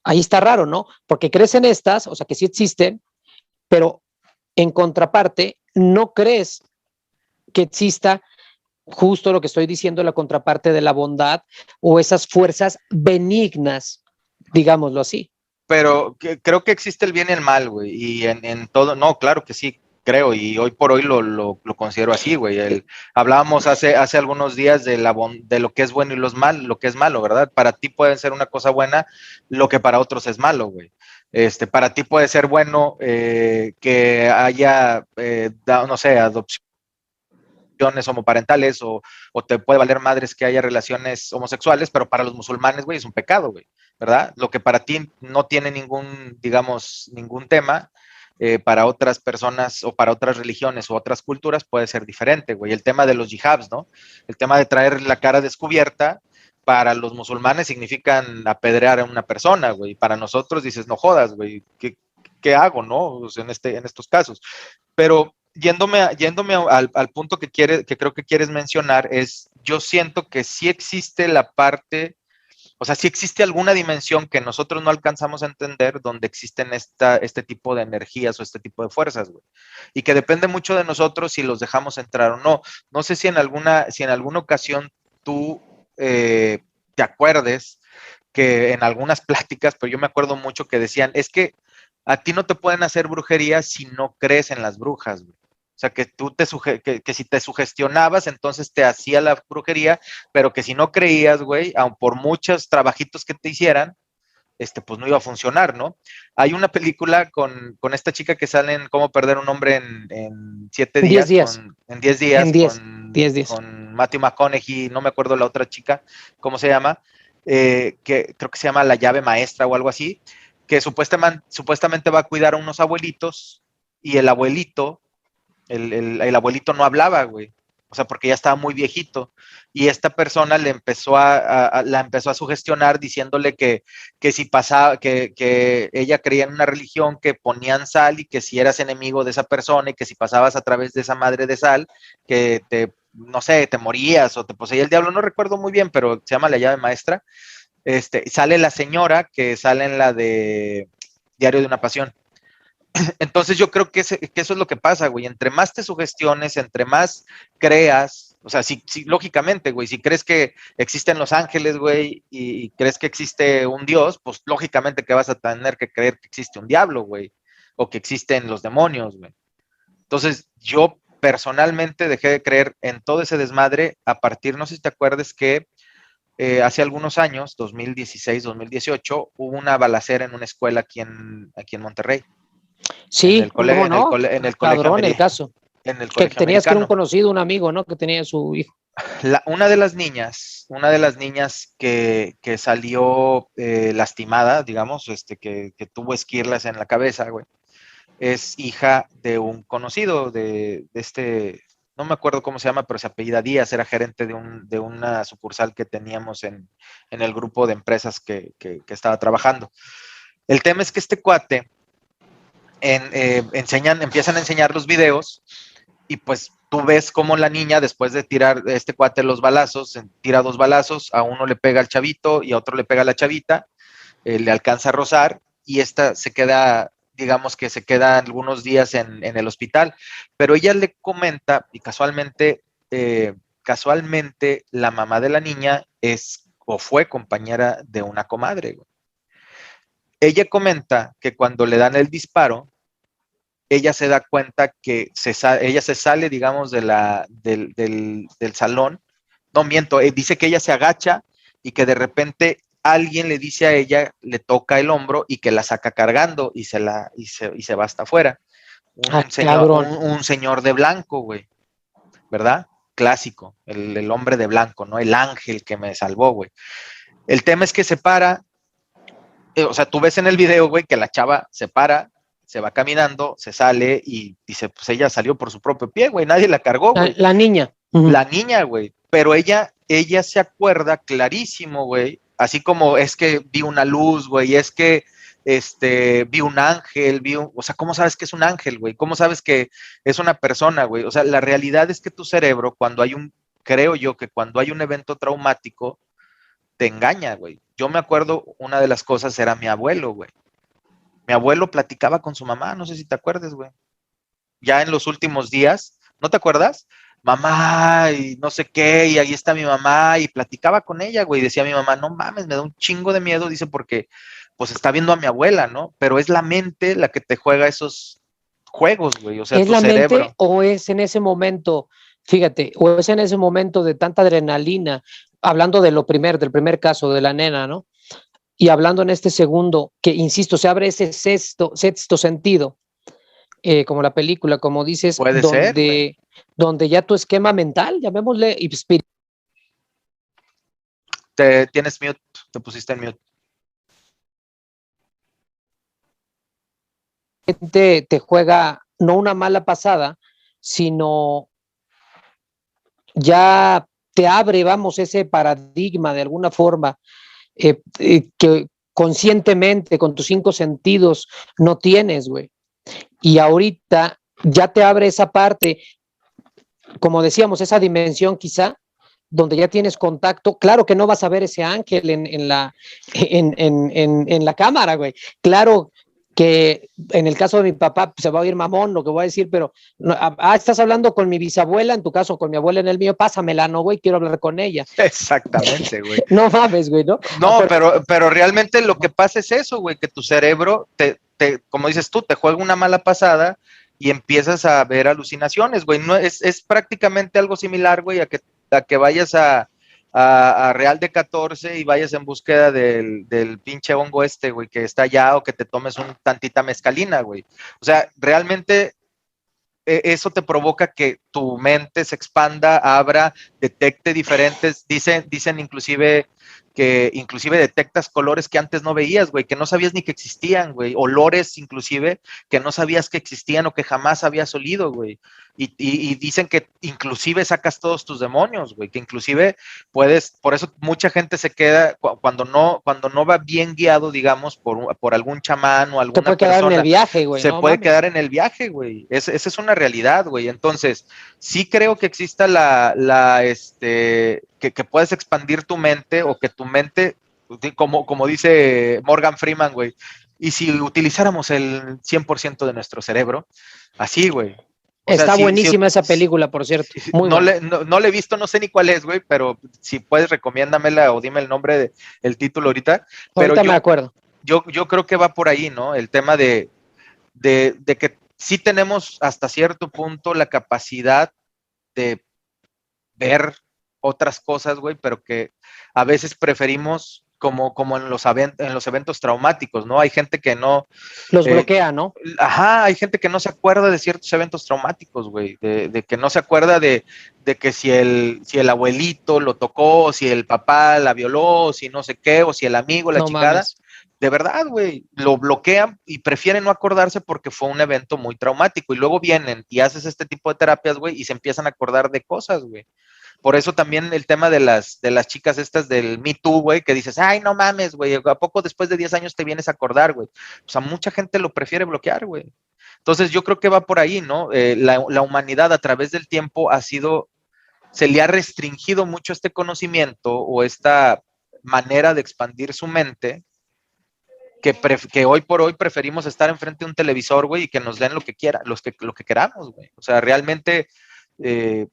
ahí está raro, ¿no? Porque crees en estas, o sea, que sí existen, pero en contraparte, no crees que exista justo lo que estoy diciendo, la contraparte de la bondad o esas fuerzas benignas, digámoslo así. Pero creo que existe el bien y el mal, güey, y en todo, no, claro que sí, creo, y hoy por hoy lo considero así, güey. Hablábamos hace algunos días de lo que es bueno y lo que es malo, ¿verdad? Para ti puede ser una cosa buena lo que para otros es malo, güey. Para ti puede ser bueno que haya, no sé, adopción homoparentales o te puede valer madres que haya relaciones homosexuales, pero para los musulmanes, güey, es un pecado, güey, ¿verdad? Lo que para ti no tiene ningún, digamos, ningún tema, para otras personas o para otras religiones o otras culturas puede ser diferente, güey. El tema de los jihadis, ¿no? El tema de traer la cara descubierta, para los musulmanes significan apedrear a una persona, güey. Para nosotros dices, no jodas, güey, ¿qué hago, no? O sea, en estos casos. Pero yéndome al punto que creo que quieres mencionar, yo siento que sí existe la parte, o sea, sí existe alguna dimensión que nosotros no alcanzamos a entender donde existen este tipo de energías o este tipo de fuerzas, güey. Y que depende mucho de nosotros si los dejamos entrar o no. No sé si en alguna ocasión tú te acuerdes que en algunas pláticas, pero yo me acuerdo mucho que decían, es que a ti no te pueden hacer brujería si no crees en las brujas, güey. O sea, que tú que si te sugestionabas, entonces te hacía la brujería, pero que si no creías, güey, aun por muchos trabajitos que te hicieran, pues no iba a funcionar, ¿no? Hay una película con esta chica que sale en Cómo perder un hombre en 7 10 días, días, en 10 en días, 10 días. con Matthew McConaughey, no me acuerdo la otra chica, ¿cómo se llama? Que creo que se llama La llave maestra o algo así, que supuestamente va a cuidar a unos abuelitos y el abuelito no hablaba, güey. O sea, porque ya estaba muy viejito. Y esta persona la empezó a sugestionar diciéndole que si pasaba, que ella creía en una religión que ponían sal y que si eras enemigo de esa persona y que si pasabas a través de esa madre de sal, que no sé, te morías o te poseía el diablo. No recuerdo muy bien, pero se llama La llave maestra. Sale la señora que sale en la de Diario de una Pasión. Entonces yo creo que eso es lo que pasa, güey. Entre más te sugestiones, entre más creas, o sea, si lógicamente, güey, si crees que existen los ángeles, güey, y crees que existe un Dios, pues lógicamente que vas a tener que creer que existe un diablo, güey, o que existen los demonios, güey. Entonces yo personalmente dejé de creer en todo ese desmadre a partir, no sé si te acuerdas que hace algunos años, 2016, 2018, hubo una balacera en una escuela aquí en Monterrey, en Sí, el, cole, ¿cómo en el, no? cole, en el colegio Cabrón el Amelie. caso. en el Que colegio tenías que era un americano. conocido, un amigo, ¿no? Que tenía su hijo. Una de las niñas que salió lastimada, digamos, que tuvo esquirlas en la cabeza, güey, es hija de un conocido no me acuerdo cómo se llama, pero se apellida Díaz, era gerente de una sucursal que teníamos en el grupo de empresas que estaba trabajando. El tema es que este cuate empiezan a enseñar los videos y pues tú ves cómo la niña, después de tirar este cuate los balazos, tira 2 balazos, a uno le pega al chavito y a otro le pega a la chavita, le alcanza a rozar y esta se queda, digamos que se queda algunos días en el hospital, pero ella le comenta y casualmente la mamá de la niña es o fue compañera de una comadre. Güey. Ella comenta que cuando le dan el disparo, ella se da cuenta que ella se sale, digamos, del salón. No miento, dice que ella se agacha y que de repente alguien le dice a ella, le toca el hombro y que la saca cargando y se va hasta afuera. Ah, cabrón. Un señor de blanco, güey, ¿verdad? Clásico, el hombre de blanco, ¿no? El ángel que me salvó, güey. El tema es que se para, o sea, tú ves en el video, güey, que la chava se para, se va caminando, se sale y dice, pues ella salió por su propio pie, güey, nadie la cargó, güey. La niña. La niña, güey, pero ella se acuerda clarísimo, güey, así como es que vi una luz, güey, es que vi un ángel, o sea, ¿cómo sabes que es un ángel, güey? ¿Cómo sabes que es una persona, güey? O sea, la realidad es que tu cerebro, creo yo que cuando hay un evento traumático, te engaña, güey. Yo me acuerdo, una de las cosas era mi abuelo, güey. Mi abuelo platicaba con su mamá, no sé si te acuerdas, güey. Ya en los últimos días, ¿no te acuerdas? Mamá, y no sé qué, y ahí está mi mamá, y platicaba con ella, güey, y decía mi mamá, no mames, me da un chingo de miedo, dice, porque pues está viendo a mi abuela, ¿no? Pero es la mente la que te juega esos juegos, güey, o sea, ¿Es tu la mente cerebro. o es en ese momento, fíjate, o es en ese momento de tanta adrenalina, hablando de del primer caso de la nena, ¿no? Y hablando en este segundo, que insisto, se abre ese sexto sentido, como la película, como dices, Puede ser, güey. donde ya tu esquema mental, llamémosle, Tienes mute, te pusiste en mute. te juega no una mala pasada, sino ya te abre, vamos, ese paradigma de alguna forma que conscientemente con tus 5 sentidos no tienes, güey. Y ahorita ya te abre esa parte, como decíamos, esa dimensión quizá, donde ya tienes contacto. Claro que no vas a ver ese ángel en la cámara, güey. Claro que en el caso de mi papá se va a oír mamón lo que voy a decir, pero estás hablando con mi bisabuela, en tu caso con mi abuela, en el mío, pásamela, no, güey, quiero hablar con ella. Exactamente, güey. No mames, güey, ¿no? No, pero realmente lo que pasa es eso, güey, que tu cerebro, como dices tú, te juega una mala pasada y empiezas a ver alucinaciones, güey. No, es prácticamente algo similar, güey, a que vayas a Real de 14 y vayas en búsqueda del pinche hongo güey, que está allá, o que te tomes un tantita mezcalina, güey. O sea, realmente eso te provoca que tu mente se expanda, abra, detecte diferentes, dicen inclusive que inclusive detectas colores que antes no veías, güey, que no sabías ni que existían, güey, olores inclusive que no sabías que existían o que jamás habías olido, güey. Y dicen que inclusive sacas todos tus demonios, güey, que inclusive por eso mucha gente se queda cuando no va bien guiado, digamos, por algún chamán o te alguna puede quedar en el persona, viaje, güey, se no puede mames. quedar en el viaje, güey. Esa es una realidad, güey. Entonces, sí creo que exista que puedes expandir tu mente, o que tu mente, como dice Morgan Freeman, güey, y si utilizáramos el 100% de nuestro cerebro, así, güey. O sea, Está buenísima esa película, por cierto, muy buena. no le he visto, no sé ni cuál es, güey, pero si puedes, recomiéndamela o dime el nombre del título ahorita. Pero Ahorita me acuerdo. yo creo que va por ahí, ¿no? El tema de que sí tenemos hasta cierto punto la capacidad de ver otras cosas, güey, pero que a veces preferimos como en los eventos traumáticos, ¿no? Hay gente que no... Los bloquea, ¿no? Ajá, hay gente que no se acuerda de ciertos eventos traumáticos, güey, de que no se acuerda de que si el abuelito lo tocó, o si el papá la violó, o si no sé qué, o si el amigo, la No chingada. mames. De verdad, güey, lo bloquean y prefieren no acordarse porque fue un evento muy traumático. Y luego vienen y haces este tipo de terapias, güey, y se empiezan a acordar de cosas, güey. Por eso también el tema de las chicas estas del Me Too, güey, que dices, ay, no mames, güey, ¿a poco después de 10 años te vienes a acordar, güey? O sea, mucha gente lo prefiere bloquear, güey. Entonces yo creo que va por ahí, ¿no? La humanidad a través del tiempo se le ha restringido mucho este conocimiento o esta manera de expandir su mente, que hoy por hoy preferimos estar enfrente de un televisor, güey, y que nos den lo que quiera, lo que queramos, güey. O sea, realmente eh,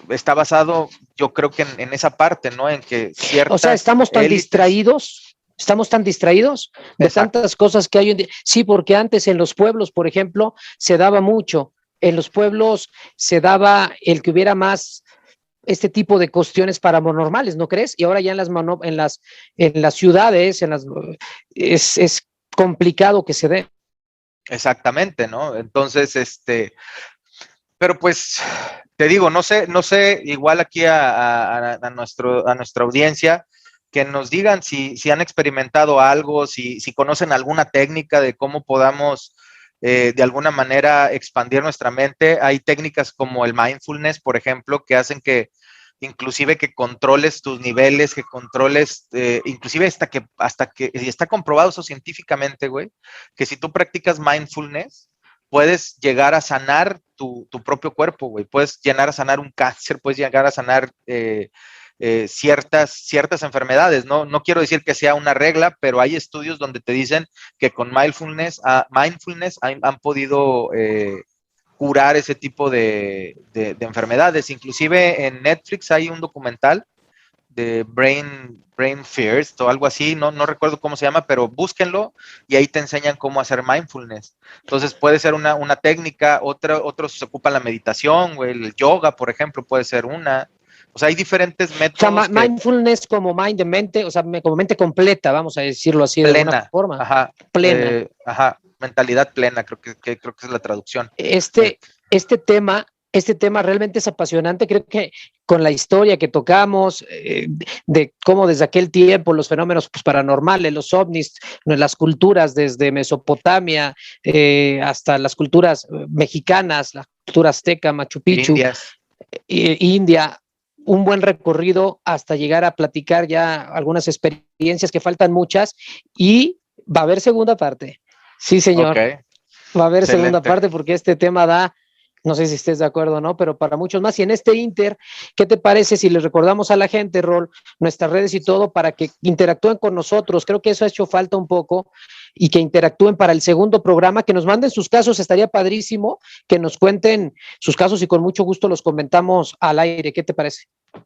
está basado, yo creo que en esa parte, ¿no? En que O sea, ciertas élites... estamos tan distraídos de Exacto. tantas cosas que hay hoy en día. Sí, porque antes en los pueblos, por ejemplo, se daba mucho. En los pueblos se daba el que hubiera más este tipo de cuestiones paranormales, ¿no crees? Y ahora ya en las ciudades, es complicado que se dé. Exactamente, ¿no? Entonces, pero pues te digo, no sé, igual aquí a nuestra audiencia, que nos digan si han experimentado algo, si conocen alguna técnica de cómo podamos de alguna manera expandir nuestra mente. Hay técnicas como el mindfulness, por ejemplo, que hacen que inclusive que controles tus niveles, que controles, inclusive hasta que, y está comprobado eso científicamente, güey, que si tú practicas mindfulness, puedes llegar a sanar tu propio cuerpo, güey. Puedes llegar a sanar un cáncer, puedes llegar a sanar ciertas enfermedades. No quiero decir que sea una regla, pero hay estudios donde te dicen que con mindfulness han podido curar ese tipo de enfermedades. Inclusive en Netflix hay un documental de Brain First o algo así, no recuerdo cómo se llama, pero búsquenlo y ahí te enseñan cómo hacer mindfulness. Entonces puede ser una técnica, otros se ocupan la meditación, o el yoga, por ejemplo, puede ser una. O sea, hay diferentes O sea, métodos que mindfulness como mind de mente, o sea, como mente completa, vamos a decirlo así de alguna plena, forma, ajá, plena. mentalidad plena, creo que es la traducción. Este, este tema, este tema realmente es apasionante. Creo que con la historia que tocamos, de cómo desde aquel tiempo los fenómenos pues, paranormales, los ovnis, las culturas desde Mesopotamia hasta las culturas mexicanas, la cultura azteca, Machu Picchu, Indias. India, un buen recorrido hasta llegar a platicar ya algunas experiencias que faltan muchas y va a haber segunda parte. Sí, señor. Ok, Va a haber segunda excelente. parte porque este tema da, no sé si estés de acuerdo o no, pero para muchos más. Y en este Inter, ¿qué te parece si les recordamos a la gente, Rol, nuestras redes y todo para que interactúen con nosotros? Creo que eso ha hecho falta un poco y que interactúen para el segundo programa, que nos manden sus casos, estaría padrísimo que nos cuenten sus casos y con mucho gusto los comentamos al aire. ¿Qué te parece?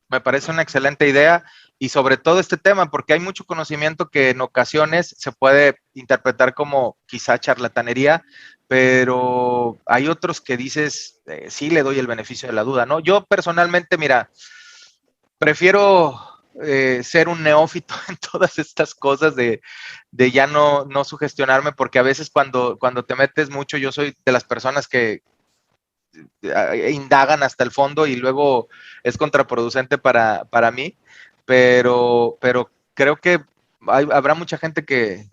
Me parece una excelente idea y sobre todo este tema, porque hay mucho conocimiento que en ocasiones se puede interpretar como quizá charlatanería, pero hay otros que dices, sí le doy el beneficio de la duda, ¿no? Yo personalmente, mira, prefiero ser un neófito en todas estas cosas de ya no sugestionarme, porque a veces cuando te metes mucho, yo soy de las personas que indagan hasta el fondo y luego es contraproducente para mí, pero creo que habrá mucha gente que,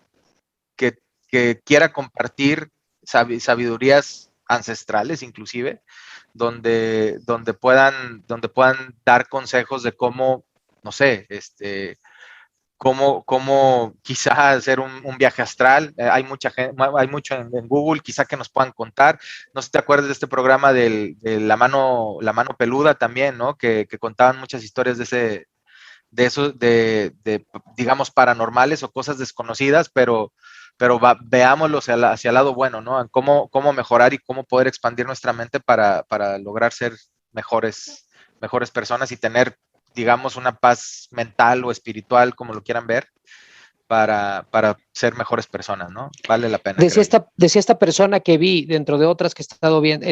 que quiera compartir sabidurías ancestrales inclusive, donde puedan dar consejos de cómo, no sé, cómo quizá hacer un viaje astral. Hay mucho en Google, quizá que nos puedan contar. No sé si te acuerdas de este programa de la mano peluda también, ¿no? Que contaban muchas historias de eso, digamos, paranormales o cosas desconocidas, pero veámoslo hacia el lado bueno, ¿no? En cómo mejorar y cómo poder expandir nuestra mente para lograr ser mejores personas y tener, digamos, una paz mental o espiritual, como lo quieran ver, para ser mejores personas, ¿no? Vale la pena, creo yo. Decía esta persona que vi, dentro de otras que he estado viendo,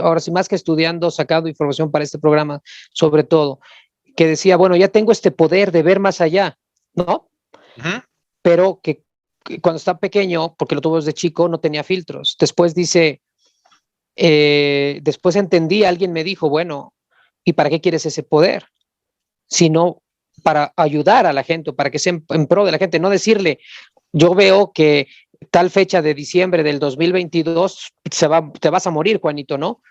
ahora sí más que estudiando, sacando información para este programa, sobre todo, que decía, bueno, ya tengo este poder de ver más allá, ¿no? Ujú. pero que cuando está pequeño, porque lo tuvo desde chico, no tenía filtros. Después dice, después entendí, alguien me dijo, bueno, ¿y para qué quieres ese poder? Sino para ayudar a la gente, para que sea en pro de la gente, no decirle, yo veo que tal fecha de diciembre del 2022 te vas a morir, Juanito, ¿no?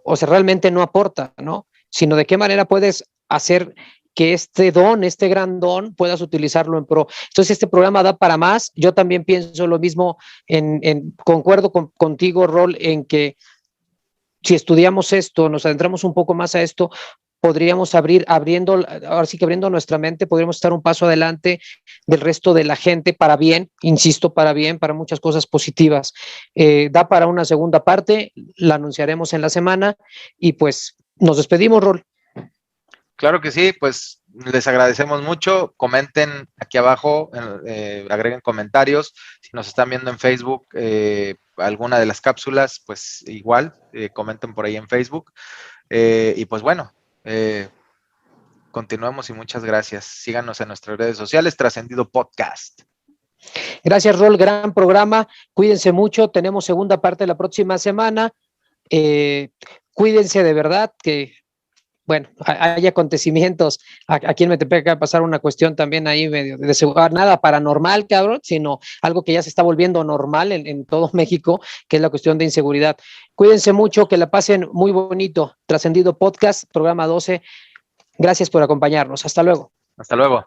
O sea, realmente no aporta, ¿no? Sino de qué manera puedes hacer que este don, este gran don, puedas utilizarlo en pro. Entonces, este programa da para más. Yo también pienso lo mismo, concuerdo contigo, Rol, en que si estudiamos esto, nos adentramos un poco más a esto, podríamos ahora sí que abriendo nuestra mente, podríamos estar un paso adelante del resto de la gente para bien, insisto, para bien, para muchas cosas positivas. Da para una segunda parte, la anunciaremos en la semana y pues nos despedimos, Rol. Claro que sí, pues les agradecemos mucho. Comenten aquí abajo, agreguen comentarios. Si nos están viendo en Facebook, alguna de las cápsulas, pues igual, comenten por ahí en Facebook. Y pues bueno, continuemos y muchas gracias. Síganos en nuestras redes sociales, Trascendido Podcast. Gracias, Rol, gran programa. Cuídense mucho. Tenemos segunda parte la próxima semana. Cuídense de verdad, que bueno, hay acontecimientos. Aquí en Metepec acaba de pasar una cuestión también ahí medio de seguridad, nada paranormal, cabrón, sino algo que ya se está volviendo normal en todo México, que es la cuestión de inseguridad. Cuídense mucho, que la pasen muy bonito. Trascendido Podcast, programa 12. Gracias por acompañarnos. Hasta luego. Hasta luego.